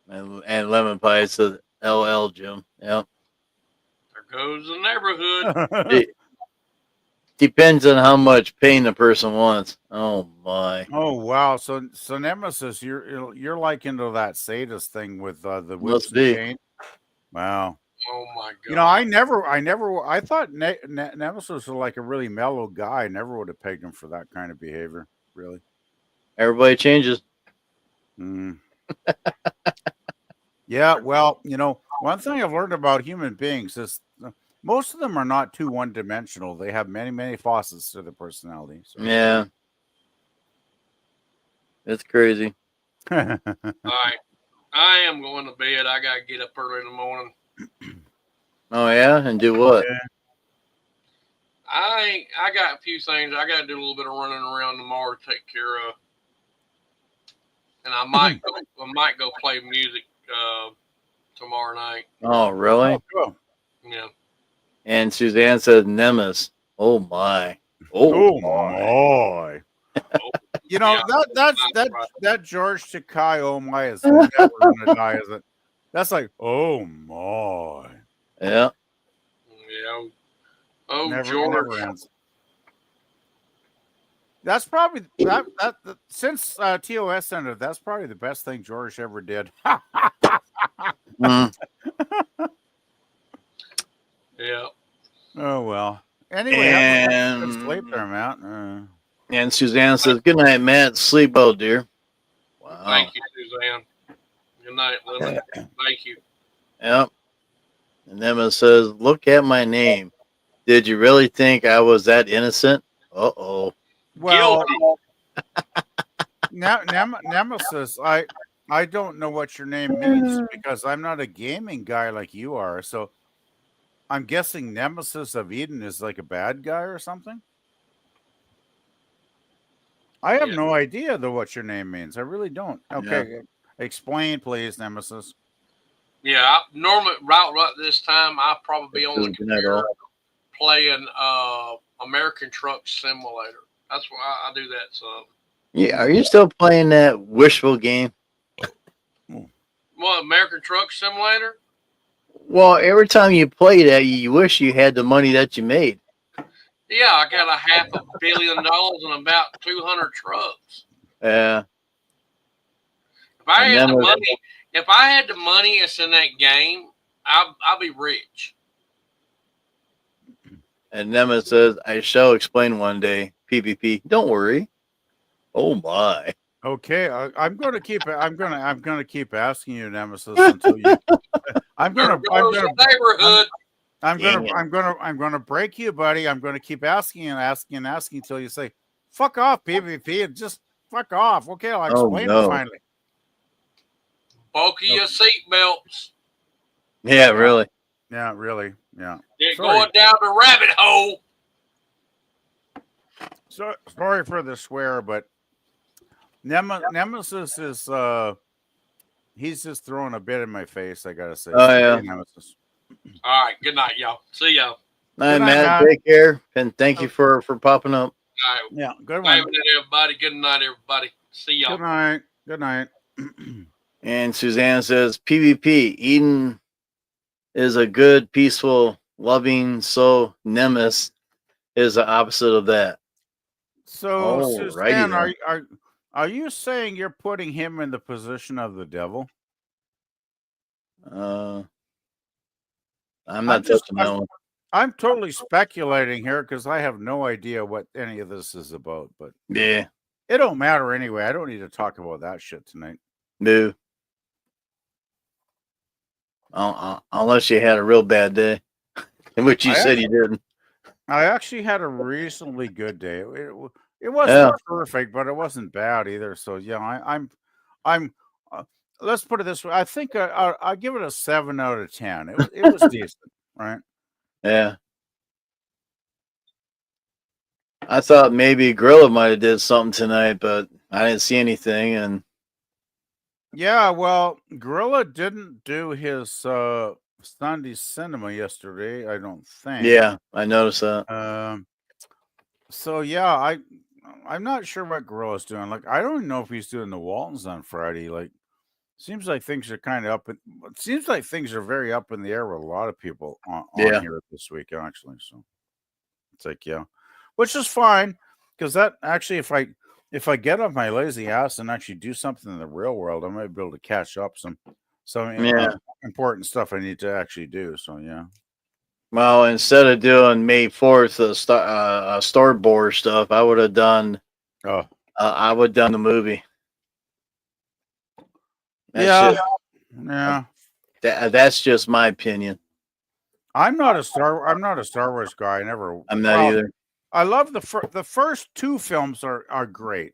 And lemon pie says LL Jim. Yep. There goes the neighborhood. It depends on how much pain the person wants. Oh my. Oh wow. So Nemesis, you're like into that sadist thing with the whips and chain. Wow. Oh my god! I thought Nemesis was like a really mellow guy. I never would have pegged him for that kind of behavior. Really. Everybody changes. Yeah. Well, one thing I've learned about human beings is most of them are not too one-dimensional. They have many, many facets to their personality. So. Yeah. It's crazy. All right. I am going to bed. I got to get up early in the morning. Oh, yeah? And do what? Yeah. I got a few things. I got to do a little bit of running around tomorrow to take care of. And I might go play music tomorrow night. Oh, really? Oh, cool. Yeah. And Suzanne said Nemesis. Oh, my. Oh my. You know, Yeah. that George Takai, oh my, is never gonna die, is it? That's like, oh my. Yeah. Yeah. Oh, Never George. ends. That's probably that since TOS ended, that's probably the best thing George ever did. Mm. Yeah. Oh well. Anyway, have a good sleep there, Matt. And Suzanne says, "Good night, Matt. Sleep well, dear." Wow. Thank you, Suzanne. Good night, Lemon. Thank you. Yep. And Emma says, "Look at my name. Did you really think I was that innocent?" Uh-oh. Well, Nemesis, I don't know what your name means because I'm not a gaming guy like you are. So I'm guessing Nemesis of Eden is like a bad guy or something. I have no idea though what your name means. I really don't. Okay, yeah. Explain, please, Nemesis. Yeah, normally right this time I'll probably be on the computer playing American Truck Simulator. That's why I do that. So. Yeah, are you still playing that wishful game? What, American Truck Simulator? Well, every time you play that, you wish you had the money that you made. Yeah, I got $500 million and about 200 trucks. Yeah. If I had the money that's in that game, I'll be rich. And Nema says, "I shall explain one day. PvP. Don't worry." Oh my. Okay, I'm going to keep. I'm going to keep asking you, Nemesis, until you. I'm going to break you, buddy. I'm going to keep asking until you say, "Fuck off, PvP," and just fuck off. Okay, I'll explain it finally. Bulky your seatbelts. Yeah, really. Yeah, really. Yeah. You're going down the rabbit hole. So sorry for the swear, but Nemesis is he's just throwing a bit in my face, I gotta say. Oh yeah. Nemesis. All right, good night, y'all. See y'all. Night, Matt. Take care, and thank you for popping up. All right. Yeah, good one. Everybody. Good night, everybody. See y'all. Good night. Good night. And Suzanne says, "PvP. Eden is a good, peaceful, loving soul. Nemesis is the opposite of that." So, Suzanne, are you saying you're putting him in the position of the devil? I'm not touching that one. I'm totally speculating here because I have no idea what any of this is about. But yeah, it don't matter anyway. I don't need to talk about that shit tonight. No. Unless you had a real bad day, which you said you didn't. I actually had a reasonably good day. It wasn't perfect, but it wasn't bad either. So yeah, I'm. Let's put it this way. I think I give it a 7 out of 10. It was decent, right? Yeah. I thought maybe Gorilla might have did something tonight, but I didn't see anything. And yeah, well, Gorilla didn't do his Sunday cinema yesterday, I don't think. Yeah, I noticed that. So yeah, I'm not sure what Gorilla's doing. Like, I don't even know if he's doing the Waltons on Friday. Like, seems like things are kind of up. It seems like things are very up in the air with a lot of people on here this week, actually. So it's like, yeah, which is fine because that actually, if I get off my lazy ass and actually do something in the real world, I might be able to catch up some important stuff I need to actually do. So yeah. Well, instead of doing May 4th storyboard stuff, I would have done. I would have done the movie. Yeah. That's just my opinion. I'm not a Star Wars guy. I never. I'm not either. I love the first two films are great.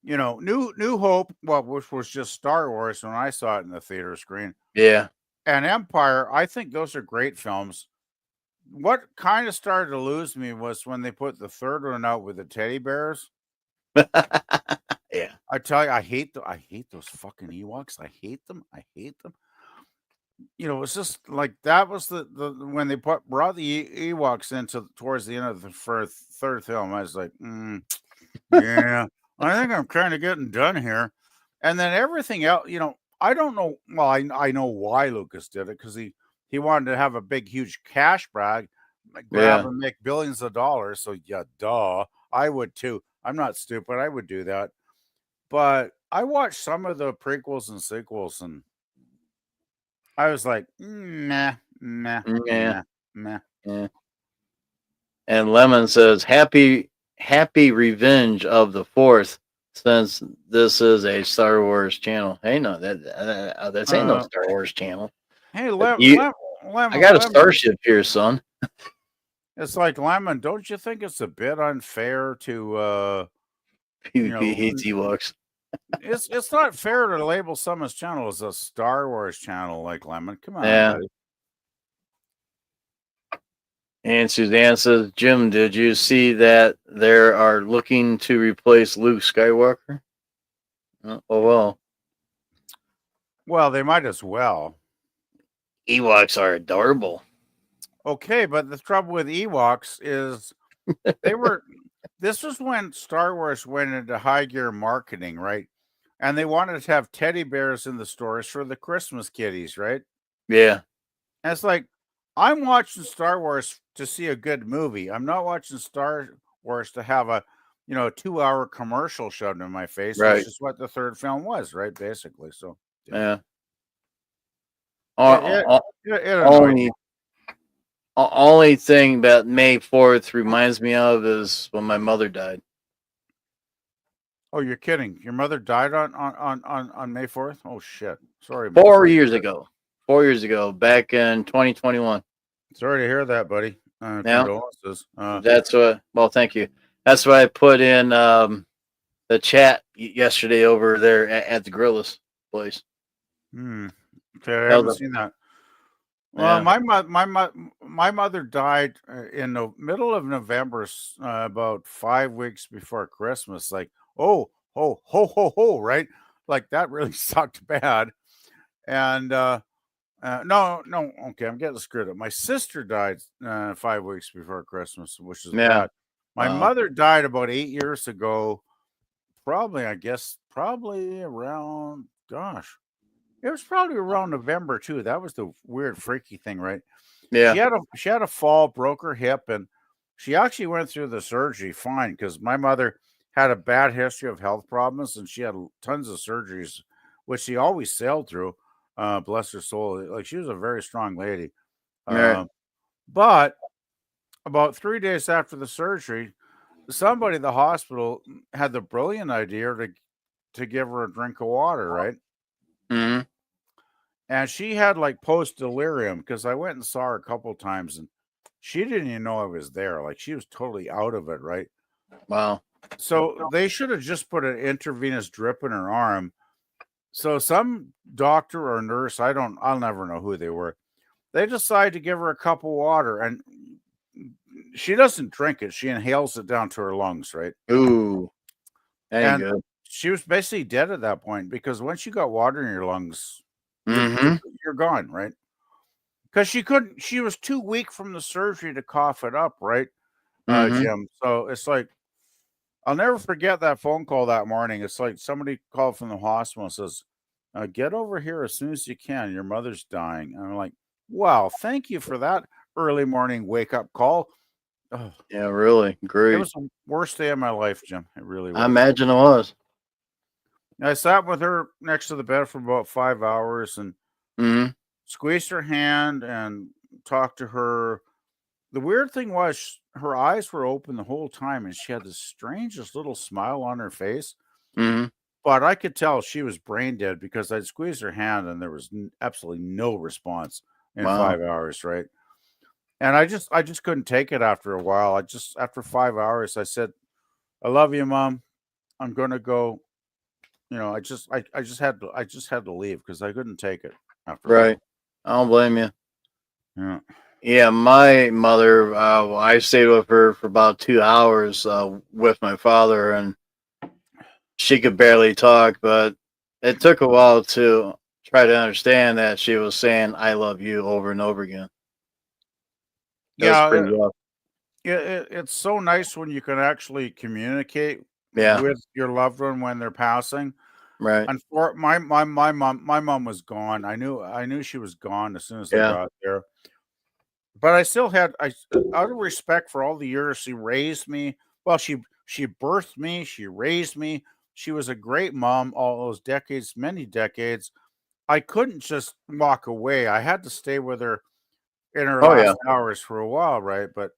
You know, New Hope, well, which was just Star Wars when I saw it in the theater screen. Yeah. And Empire, I think those are great films. What kind of started to lose me was when they put the third one out with the teddy bears. Yeah. I tell you, I hate those fucking Ewoks. I hate them. You know, it's just like that was the when they brought the Ewoks into towards the end of the third film. I was like, yeah, I think I'm kind of getting done here. And then everything else, you know, I don't know. Well, I know why Lucas did it because he wanted to have a big, huge cash grab and make billions of dollars. So yeah, duh, I would too. I'm not stupid. I would do that. But I watched some of the prequels and sequels, and I was like, nah. Yeah. And Lemon says, happy revenge of the 4th, since this is a Star Wars channel. Hey, no, that's ain't no Star Wars channel. Hey, Lemon, I got a starship here, son. It's like, Lemon, don't you think it's a bit unfair to PvP hates Ewoks? It's not fair to label someone's channel as a Star Wars channel, like Lemon. Come on, buddy. And Suzanne says, Jim, did you see that they are looking to replace Luke Skywalker? Oh, well. Well, they might as well. Ewoks are adorable. Okay, but the trouble with Ewoks is this was when Star Wars went into high gear marketing, right? And they wanted to have teddy bears in the stores for the Christmas kiddies, right? Yeah. And it's like, I'm watching Star Wars to see a good movie. I'm not watching Star Wars to have a 2-hour commercial shoved in my face, right. Which is what the third film was, right? Basically. So yeah. Only thing that May 4th reminds me of is when my mother died. Oh, you're kidding! Your mother died on May 4th? Oh shit! Sorry. 4 years ago. 4 years ago, back in 2021. Sorry to hear that, buddy. Condolences. That's what. Well, thank you. That's what I put in the chat yesterday over there at the Gorilla's place. Okay, I haven't seen that. Well, my mother died in the middle of November, about 5 weeks before Christmas. Like, ho, right? Like that really sucked bad. And no, okay, I'm getting screwed up. My sister died 5 weeks before Christmas, which is bad. My mother died about 8 years ago. Probably around, gosh. It was probably around November too. That was the weird, freaky thing, right? Yeah. She had a fall, broke her hip, and she actually went through the surgery fine because my mother had a bad history of health problems, and she had tons of surgeries, which she always sailed through. Bless her soul. Like, she was a very strong lady. But about 3 days after the surgery, somebody at the hospital had the brilliant idea to give her a drink of water, right? Mm-hmm. And she had like post delirium because I went and saw her a couple of times, and she didn't even know I was there. Like, she was totally out of it, right? Wow. So they should have just put an intravenous drip in her arm. So some doctor or nurse, I'll never know who they were, they decide to give her a cup of water, and she doesn't drink it. She inhales it down to her lungs, right? Ooh. And good. She was basically dead at that point because once you got water in your lungs, you're gone, right? Because she was too weak from the surgery to cough it up, right, Jim? So it's like, I'll never forget that phone call that morning. It's like somebody called from the hospital and says, get over here as soon as you can. Your mother's dying. And I'm like, wow, thank you for that early morning wake up call. Oh, yeah, really great. It was the worst day of my life, Jim. It really was. I imagine it was. I sat with her next to the bed for about 5 hours and squeezed her hand and talked to her. The weird thing was her eyes were open the whole time, and she had the strangest little smile on her face. But I could tell she was brain dead because I'd squeeze her hand and there was absolutely no response. in Wow. 5 hours, right? And I just couldn't take it after a while. After 5 hours, I said, "I love you, Mom. I'm gonna go." You know, I just had to leave because I couldn't take it after a while. Right. I don't blame you. Yeah. Yeah, my mother, I stayed with her for about 2 hours with my father, and she could barely talk, but it took a while to try to understand that she was saying "I love you" over and over again. It was Yeah, pretty rough. it's so nice when you can actually communicate Yeah, with your loved one when they're passing. right. And for my mom was gone. I knew she was gone as soon as I Yeah. got there. But I still had out of respect for all the years she raised me. Well, she birthed me, she raised me. She was a great mom all those decades, many decades. I couldn't just walk away. I had to stay with her in her Oh yeah. last hours for a while, right? But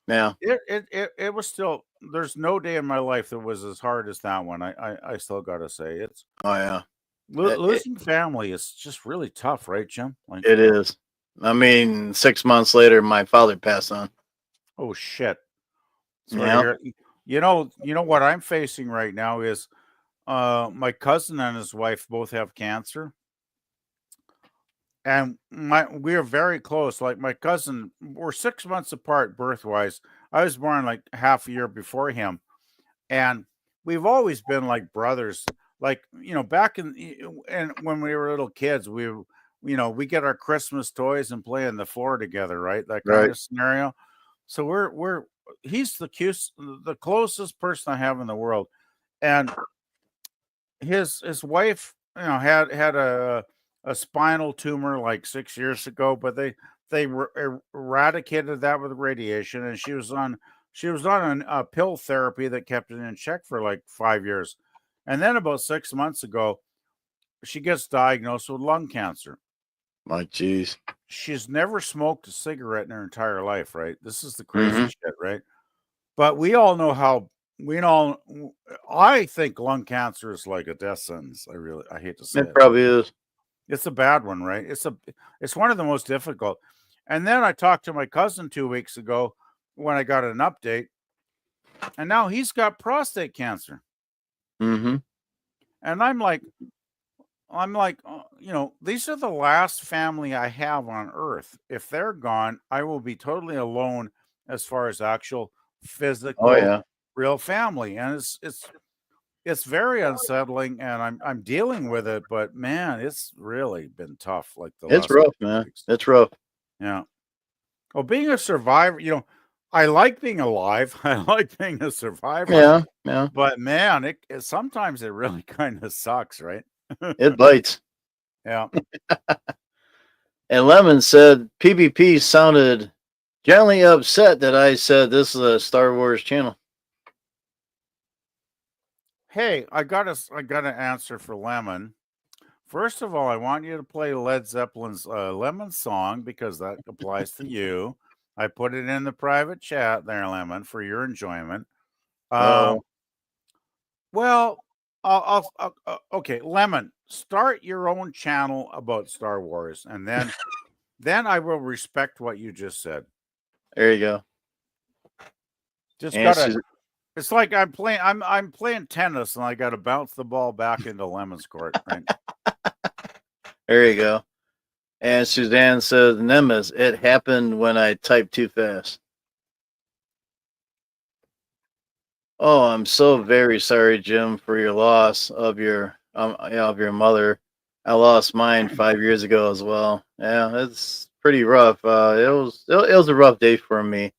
Yeah. it was still, there's no day in my life that was as hard as that one. I still gotta say it's Oh yeah. It, losing family is just really tough, right, Jim? Like, it is. I mean, 6 months later, my father passed on. oh shit. Sorry to Yeah. hear. You know what I'm facing right now is my cousin and his wife both have cancer. And we are very close. Like my cousin, we're 6 months apart birth wise. I was born like half a year before him. And we've always been like brothers. Like, back and when we were little kids, we get our Christmas toys and play on the floor together, right? That kind Right. of scenario. So he's the closest person I have in the world. And his wife, had a spinal tumor like 6 years ago, but they eradicated that with radiation, and she was on a pill therapy that kept it in check for like 5 years, and then about 6 months ago, she gets diagnosed with lung cancer. My jeez. She's never smoked a cigarette in her entire life, right? This is the crazy Mm-hmm. shit, right? But we all know how we know. I think lung cancer is like a death sentence. I hate to say It it. probably is. It's a bad one, right? It's one of the most difficult. And then I talked to my cousin 2 weeks ago when I got an update, and now he's got prostate cancer. Mm-hmm. And I'm like, these are the last family I have on earth. If they're gone, I will be totally alone as far as actual Oh physical yeah. real family. And it's very unsettling, and I'm dealing with it, but man, it's really been tough like the It's last rough, couple of man. weeks. It's rough. Yeah. Well, being a survivor, I like being alive. I like being a survivor, Yeah. Yeah. but man, it sometimes it really kind of sucks, right? It bites. Yeah. And Lemon said PvP sounded gently upset that I said this is a Star Wars channel. Hey, I got an answer for Lemon. First of all, I want you to play Led Zeppelin's Lemon song because that applies to you. I put it in the private chat there, Lemon, for your enjoyment. Oh. Well, okay, Lemon, start your own channel about Star Wars, and then I will respect what you just said. There you go. Just And gotta. she's, It's like I'm playing tennis, and I got to bounce the ball back into Lemon's court, right? there you go. And Suzanne says, Nemes, it happened when I typed too fast. Oh, I'm so very sorry, Jim, for your loss of your mother. I lost mine 5 years ago as well. Yeah, it's pretty rough. It was a rough day for me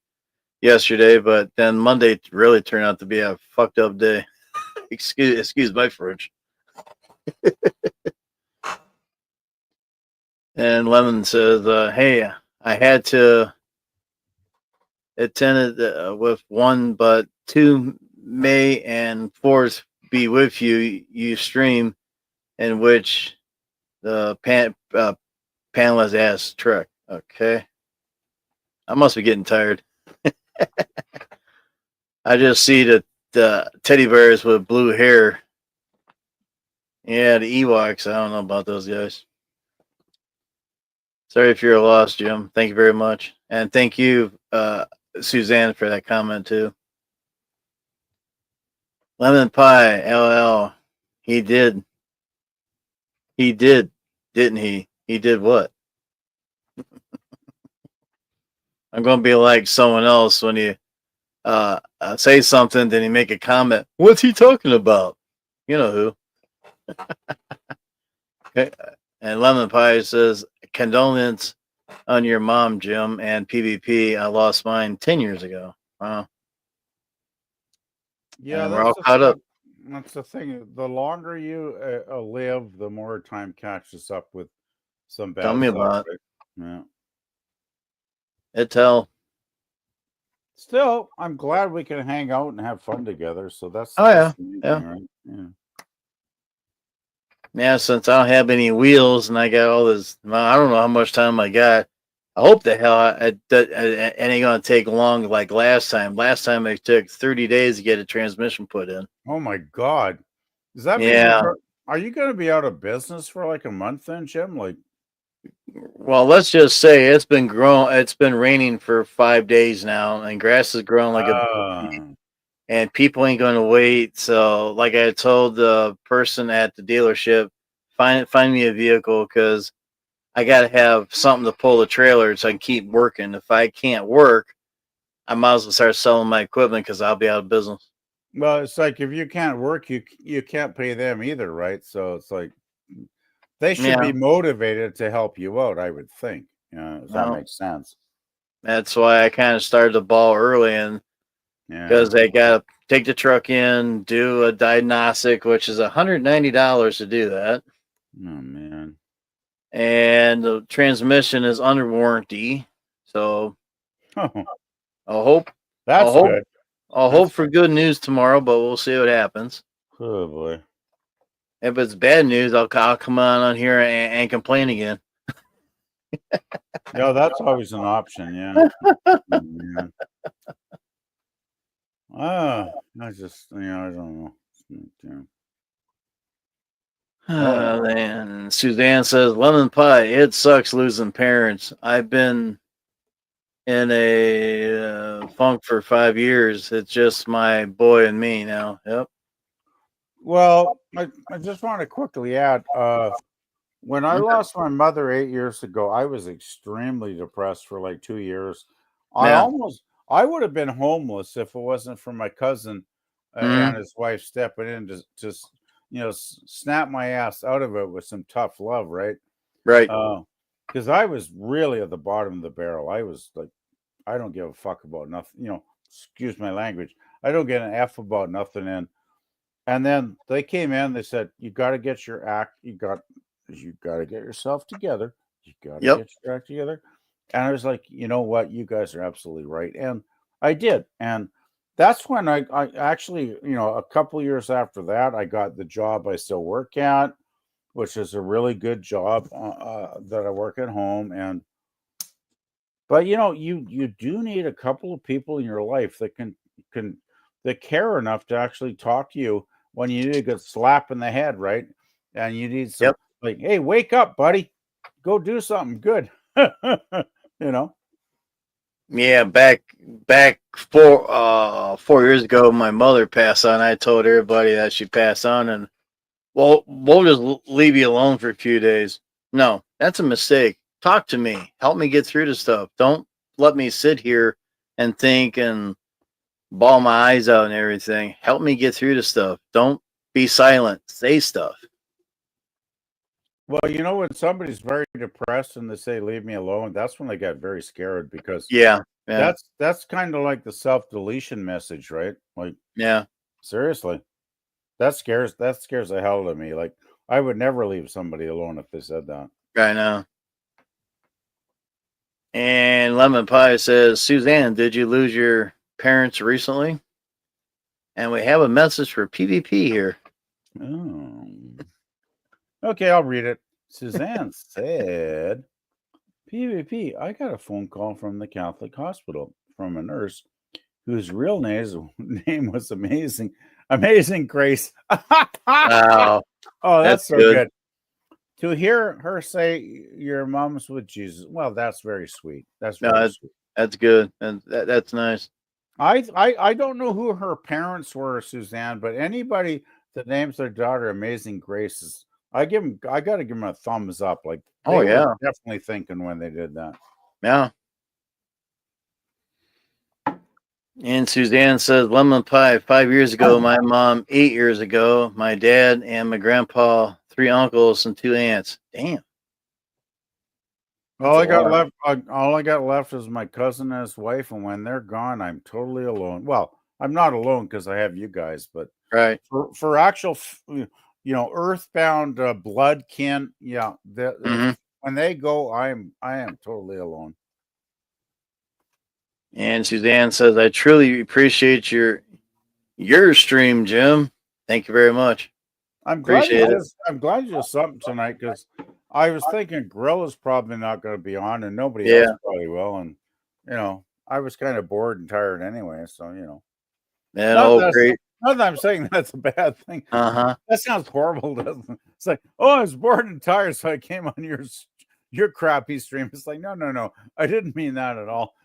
yesterday, but then Monday really turned out to be a fucked up day. excuse my French. And Lemon says, "Hey, I had to attend it with one, but two May and 4th be with you. You stream in which the panelist asked Trek. Okay, I must be getting tired. I just see the teddy bears with blue hair. Yeah, the Ewoks. I don't know about those guys. Sorry if you're lost, Jim. Thank you very much. And thank you, Suzanne, for that comment, too. Lemon Pie, LL. He did. He did, didn't he? He did what? I'm going to be like someone else when you say something, then you make a comment. What's he talking about? You know who. Okay. And Lemon Pie says, condolence on your mom, Jim, and PvP. I lost mine 10 years ago. Wow. Yeah, and we're all caught up. That's the thing. The longer you live, the more time catches up with some bad Tell me stuff. about Right? Yeah. Still, I'm glad we can hang out and have fun together. So that's yeah. the main Yeah. thing, right? Yeah. Yeah, since I don't have any wheels and I got all this, I don't know how much time I got. I hope the hell it ain't gonna take long like last time. Last time it took 30 days to get a transmission put in. Oh my God! Does that Yeah. mean are you going to be out of business for like a month then, Jim? Like, well, let's just say it's been raining for 5 days now, and grass is growing like a and people ain't going to wait. So, like I told the person at the dealership, find me a vehicle because I got to have something to pull the trailer so I can keep working. If I can't work, I might as well start selling my equipment because I'll be out of business. Well, it's like if you can't work, you can't pay them either, right? So it's like they should be motivated to help you out, I would think. If that makes sense. That's why I kind of started the ball early, and because they got to take the truck in, do a diagnostic, which is $190 to do that. Oh man! And the transmission is under warranty, so I'll hope. Good. I'll hope for good news tomorrow, but we'll see what happens. Oh boy! If it's bad news, I'll come on here and complain again. No, that's always an option. Yeah. I just, I don't know. Yeah. And Suzanne says, lemon pie, it sucks losing parents. I've been in a funk for 5 years. It's just my boy and me now. Yep. Well, I just want to quickly add, when I lost my mother 8 years ago, I was extremely depressed for like 2 years. I would have been homeless if it wasn't for my cousin and his wife stepping in to snap my ass out of it with some tough love, right? Right. Because I was really at the bottom of the barrel. I was like, I don't give a fuck about nothing. Excuse my language. I don't get an F about nothing. And then they came in. They said, "You got to get your act. You got to get yourself together. You got to get your act together." And I was like, you know what? You guys are absolutely right. And I did. And that's when I actually, a couple of years after that, I got the job I still work at, which is a really good job that I work at home. But you do need a couple of people in your life that that care enough to actually talk to you when you need to get slapped in the head, right? And you need some like, hey, wake up, buddy, go do something good. Yeah, back 4 years ago, my mother passed on. I told everybody that she passed on, and we'll just leave you alone for a few days. No, that's a mistake. Talk to me. Help me get through this stuff. Don't let me sit here and think and bawl my eyes out and everything. Help me get through the stuff. Don't be silent. Say stuff. Well, when somebody's very depressed and they say, leave me alone, that's when they get very scared because that's kind of like the self-deletion message, right? Like, seriously, that scares the hell out of me. Like, I would never leave somebody alone if they said that. I know. And Lemon Pie says, Suzanne, did you lose your parents recently? And we have a message for PvP here. Oh. Okay, I'll read it. Suzanne said, PvP, I got a phone call from the Catholic hospital from a nurse whose real name was Amazing Grace. Wow. Oh, that's so good. To hear her say your mom's with Jesus, well, that's very sweet. That's No, very sweet. that's good, and that's nice. I don't know who her parents were, Suzanne, but anybody that names their daughter Amazing Grace I got to give them a thumbs up. Like they were definitely thinking when they did that. Yeah. And Suzanne says lemon pie 5 years ago, my mom 8 years ago, my dad and my grandpa, 3 uncles and 2 aunts. Damn. All I got left is my cousin and his wife, and when they're gone, I'm totally alone. Well, I'm not alone because I have you guys, but right for actual, earthbound blood kin, yeah. When they go, I am totally alone. And Suzanne says, I truly appreciate your stream, Jim. Thank you very much. I'm glad you did something tonight because I was thinking Gorilla's probably not going to be on, and nobody else probably will. And I was kind of bored and tired anyway, so great. Not that I'm saying that's a bad thing. That sounds horrible, doesn't it? It's like, oh, I was bored and tired, so I came on your crappy stream. It's like, no, I didn't mean that at all.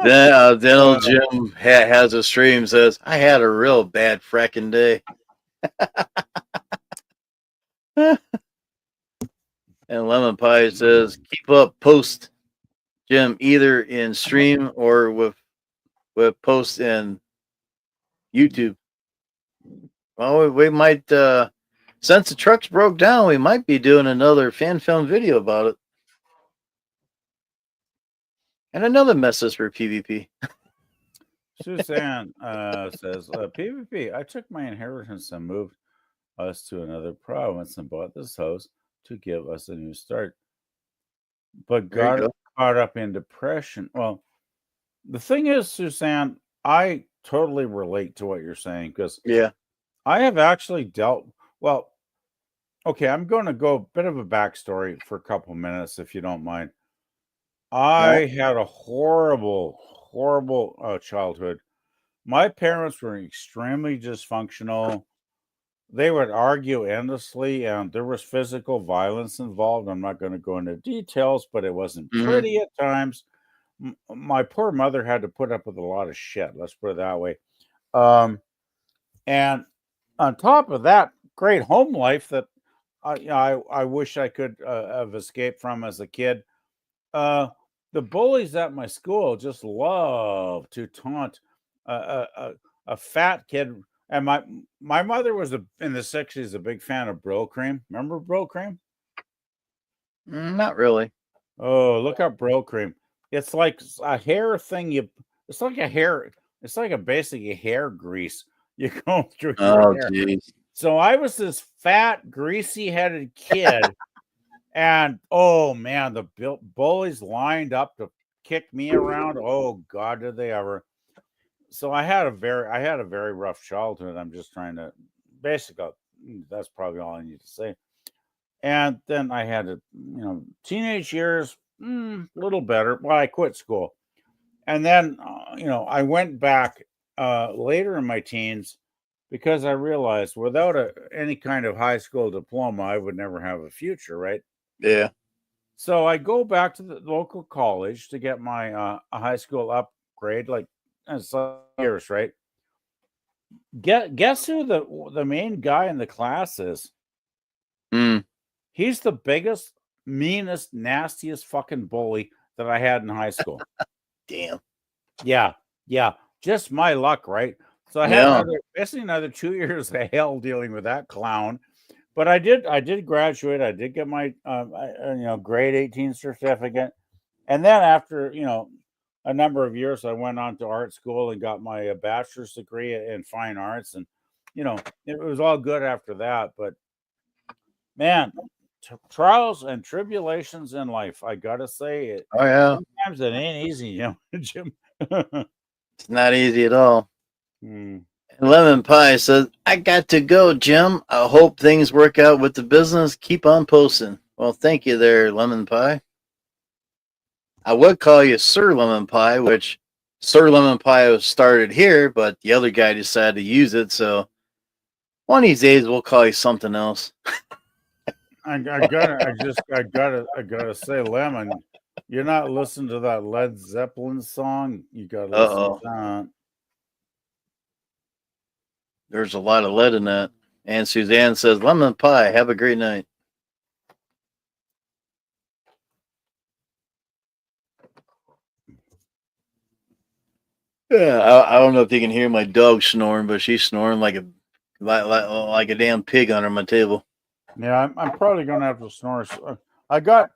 Then old Jim has a stream says, I had a real bad fracking day. And Lemon Pie says, keep up post, Jim, either in stream or with post in YouTube. Well, we might since the trucks broke down, we might be doing another fan film video about it. And another message for PvP. Suzanne says, PvP, I took my inheritance and moved us to another province and bought this house to give us a new start. But got caught up in depression. Well, the thing is, Suzanne, I totally relate to what you're saying because I have actually dealt. Well, okay, I'm going to go a bit of a backstory for a couple minutes, if you don't mind. I had a horrible childhood. My parents were extremely dysfunctional. They would argue endlessly, and there was physical violence involved. I'm not going to go into details, but it wasn't pretty at times. My poor mother had to put up with a lot of shit. Let's put it that way. And on top of that, great home life that I wish I could have escaped from as a kid. The bullies at my school just love to taunt a fat kid. And my mother was in the 60s a big fan of Brill Cream. Remember Brill Cream? Not really. Oh, look up Brill Cream. It's like a hair thing. It's like a hair. It's like basically hair grease you go through your hair. Geez. So I was this fat, greasy-headed kid. And oh man, the bullies lined up to kick me around. Oh God, did they ever? So I had a very rough childhood. I'm just trying to basically, that's probably all I need to say. And then I had teenage years, a little better. Well, I quit school, and then I went back later in my teens because I realized without any kind of high school diploma, I would never have a future, right? Yeah. So I go back to the local college to get my high school upgrade, like years, right? Guess who the main guy in the class is? He's the biggest, meanest, nastiest fucking bully that I had in high school. Damn. Yeah. Just my luck, right? So I had another 2 years of hell dealing with that clown. But I did graduate. I did get my grade 18 certificate, and then after a number of years, I went on to art school and got my bachelor's degree in fine arts, and it was all good after that. But man, trials and tribulations in life, I gotta say it. Oh yeah, sometimes it ain't easy, Jim. It's not easy at all. Lemon Pie says, I got to go, Jim. I hope things work out with the business. Keep on posting. Well, thank you there, Lemon Pie. I would call you Sir Lemon Pie, which Sir Lemon Pie was started here, but the other guy decided to use it. So one of these days, we'll call you something else. I gotta say, Lemon, you're not listening to that Led Zeppelin song. You gotta listen to that. There's a lot of lead in that. And Suzanne says, lemon pie, have a great night. Yeah, I don't know if you can hear my dog snoring, but she's snoring like a damn pig under my table. Yeah, I'm probably gonna have to snore. I got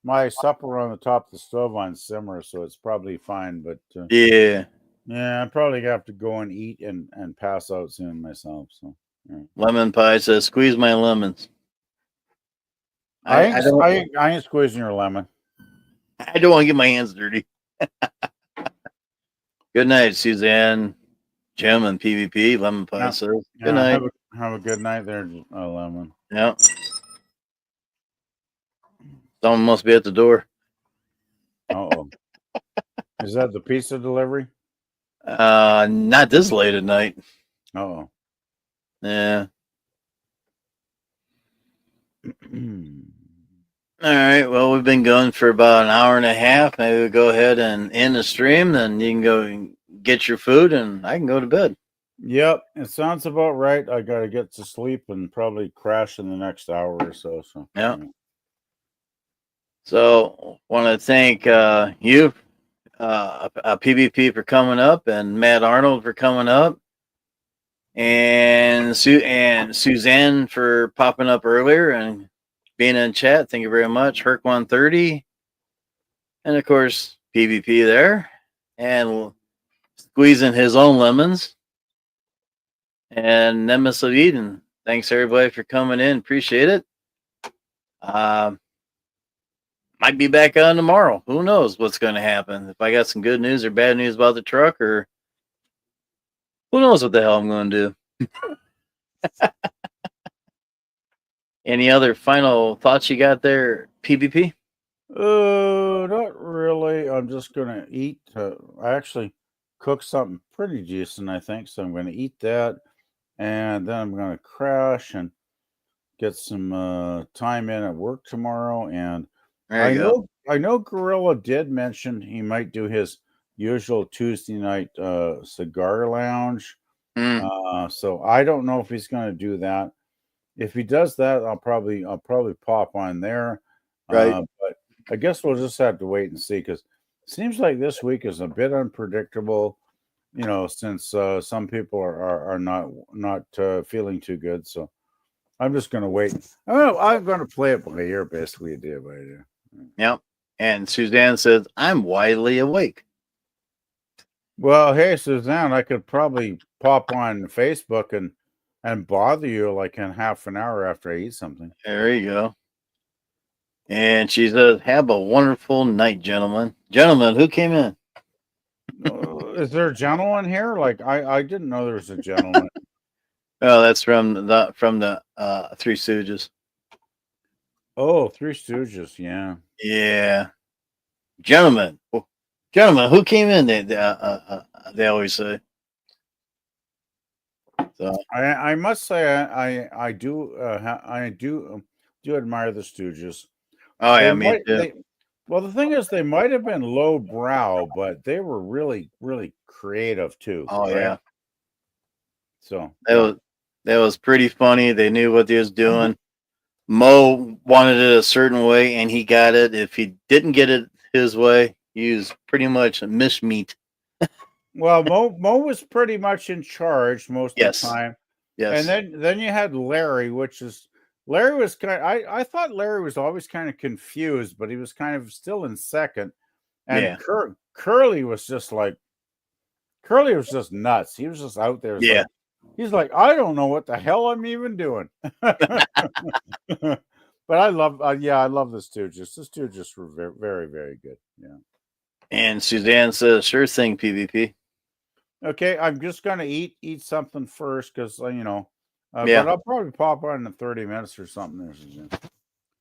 my supper on the top of the stove on simmer, so it's probably fine. But yeah, I'm probably gonna have to go and eat and pass out soon myself. So yeah. Lemon pie says, squeeze my lemons. I ain't squeezing your lemon. I don't want to get my hands dirty. Good night, Suzanne, Jim, and PvP. Lemon pie says, good night. Have a good night there, Lemon. Yep. Someone must be at the door. Uh-oh. Is that the pizza delivery? Not this late at night. Uh-oh. Yeah. All right. Well, we've been going for about an hour and a half. Maybe we'll go ahead and end the stream. Then you can go and get your food, and I can go to bed. Yep, it sounds about right. I got to get to sleep and probably crash in the next hour or so. So yeah. So, want to thank you, PvP, for coming up, and Matt Arnold for coming up, and Suzanne for popping up earlier and being in chat. Thank you very much, Herc130, and of course PvP there, and squeezing his own lemons, and Nemesis of Eden. Thanks everybody for coming in. Appreciate it. Might be back on tomorrow. Who knows what's going to happen? If I got some good news or bad news about the truck, or who knows what the hell I'm going to do. Any other final thoughts you got there, PvP? Not really. I'm just going to eat. I actually cooked something pretty decent, I think. So I'm going to eat that. And then I'm going to crash and get some time in at work tomorrow. And I know Gorilla did mention he might do his usual Tuesday night cigar lounge. So I don't know if he's going to do that. If he does that, I'll probably pop on there. Right. But I guess we'll just have to wait and see, because it seems like this week is a bit unpredictable. You know, since some people are not feeling too good. So I'm just going to wait. I'm going to play it by ear, basically, day by day. Yep. And Suzanne says, I'm widely awake. Well, hey, Suzanne, I could probably pop on Facebook and bother you like in half an hour after I eat something. There you go. And she says, have a wonderful night, gentlemen. Gentlemen, who came in? Is there a gentleman here? Like, I didn't know there was a gentleman. Oh, that's from the Three Stooges. Oh, Three Stooges, yeah. Yeah. Gentlemen, who came in? They always say. So I must say I do admire the Stooges. Oh yeah, me too. Well, the thing is, they might have been low brow, but they were really, really creative too. Oh right? Yeah. So that was pretty funny. They knew what they was doing. Mo wanted it a certain way, and he got it. If he didn't get it his way, he was pretty much a mismeat. Well, Mo was pretty much in charge most of the time. Yes. And then you had Larry, Larry was I thought Larry was always kind of confused, but he was kind of still in second. And Curly was just nuts. He was just out there. Yeah. He's like, I don't know what the hell I'm even doing. But I love the Stooges. The Stooges were very, very, very good. Yeah. And Suzanne says, sure thing, PvP. Okay, I'm just going to eat something first, because, but I'll probably pop on in 30 minutes or something.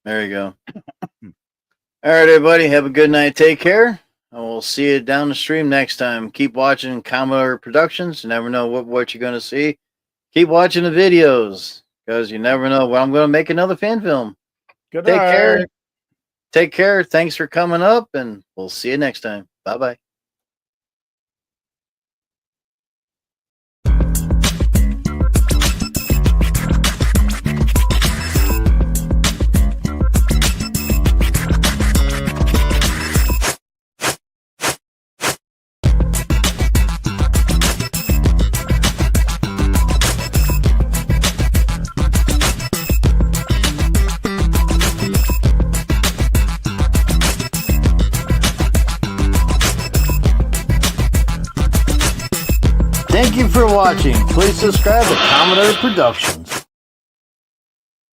There you go. All right, everybody, have a good night. Take care. And we'll see you down the stream next time. Keep watching Commodore Productions. You never know what you're going to see. Keep watching the videos, because you never know when I'm going to make another fan film. Good Take night. care. Take care. Thanks for coming up, and we'll see you next time. Bye-bye. Thank you for watching. Please subscribe to Commodore Productions.